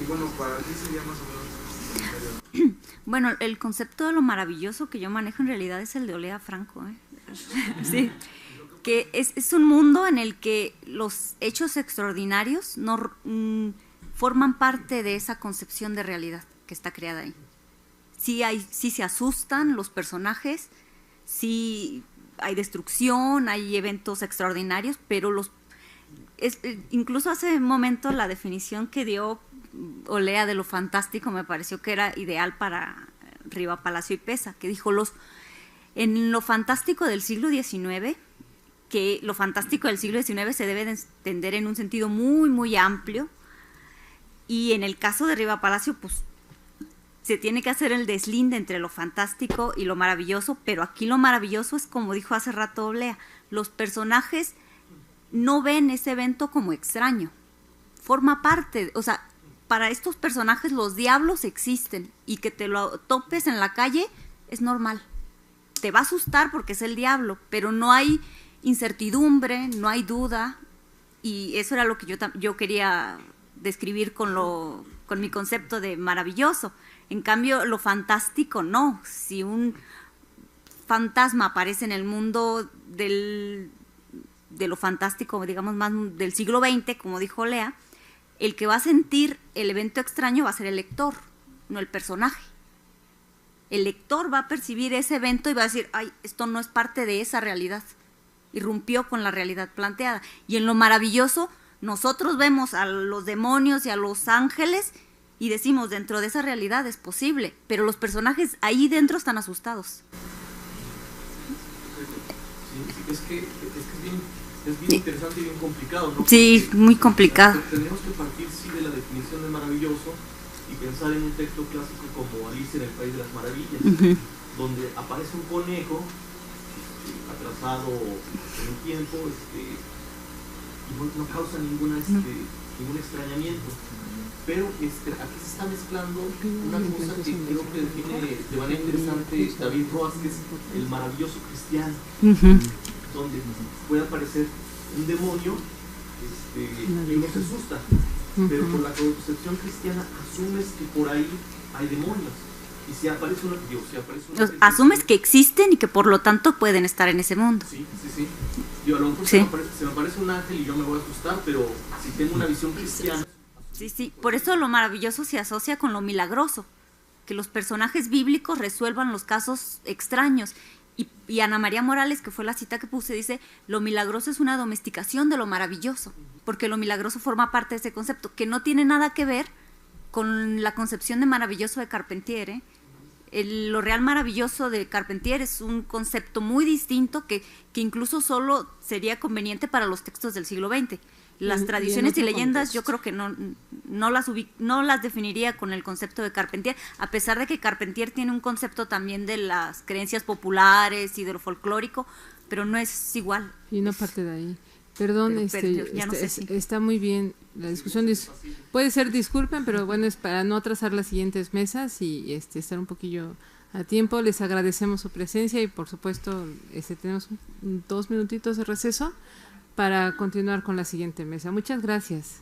Speaker 5: bueno, para ti sería más o menos.
Speaker 2: Bueno, el concepto de lo maravilloso que yo manejo en realidad es el de Olea Franco, sí, que es un mundo en el que los hechos extraordinarios no forman parte de esa concepción de realidad que está creada ahí. Sí se asustan los personajes, sí hay destrucción, hay eventos extraordinarios, pero incluso hace un momento la definición que dio Olea de lo fantástico me pareció que era ideal para Riva Palacio y Peza, que dijo en lo fantástico del siglo XIX, que lo fantástico del siglo XIX se debe de entender en un sentido muy, muy amplio, y en el caso de Riva Palacio, pues se tiene que hacer el deslinde entre lo fantástico y lo maravilloso, pero aquí lo maravilloso es, como dijo hace rato Olea, los personajes no ven ese evento como extraño, forma parte, o sea, para estos personajes los diablos existen, y que te lo topes en la calle es normal. Te va a asustar porque es el diablo, pero no hay incertidumbre, no hay duda, y eso era lo que yo quería describir con mi concepto de maravilloso. En cambio, lo fantástico no. Si un fantasma aparece en el mundo de lo fantástico, digamos más del siglo XX, como dijo Lea, el que va a sentir el evento extraño va a ser el lector, no el personaje. El lector va a percibir ese evento y va a decir, ay, esto no es parte de esa realidad, irrumpió con la realidad planteada. Y en lo maravilloso, nosotros vemos a los demonios y a los ángeles y decimos, dentro de esa realidad es posible, pero los personajes ahí dentro están asustados.
Speaker 6: Sí, es que es bien interesante y bien complicado, ¿no?
Speaker 2: Sí,
Speaker 6: porque
Speaker 2: muy complicado.
Speaker 6: Tenemos que partir, sí, de la definición de maravilloso y pensar en un texto clásico como Alicia en el País de las Maravillas, donde aparece un conejo atrasado en el tiempo, y no causa ningún extrañamiento. Pero aquí se está mezclando una cosa que creo que define de manera interesante David Roas, que es el maravilloso cristiano, donde puede aparecer un demonio y uno se asusta, pero por la concepción cristiana asumes que por ahí hay demonios. Y si aparece una
Speaker 2: asumes que existen y que por lo tanto pueden estar en ese mundo.
Speaker 6: Sí. Yo a lo mejor se me aparece un ángel y yo me voy a asustar, pero si tengo una visión cristiana.
Speaker 2: Sí, por eso lo maravilloso se asocia con lo milagroso, que los personajes bíblicos resuelvan los casos extraños. Y Ana María Morales, que fue la cita que puse, dice, lo milagroso es una domesticación de lo maravilloso, porque lo milagroso forma parte de ese concepto, que no tiene nada que ver con la concepción de maravilloso de Carpentier. Lo real maravilloso de Carpentier es un concepto muy distinto que incluso solo sería conveniente para los textos del siglo XX. Las tradiciones y leyendas yo creo que no las definiría con el concepto de Carpentier, a pesar de que Carpentier tiene un concepto también de las creencias populares y de lo folclórico, pero no es igual.
Speaker 1: Y no parte de ahí. Perdón, está muy bien la discusión. Puede ser, disculpen, pero bueno, es para no atrasar las siguientes mesas y estar un poquillo a tiempo. Les agradecemos su presencia y por supuesto tenemos 2 minutitos de receso para continuar con la siguiente mesa. Muchas gracias.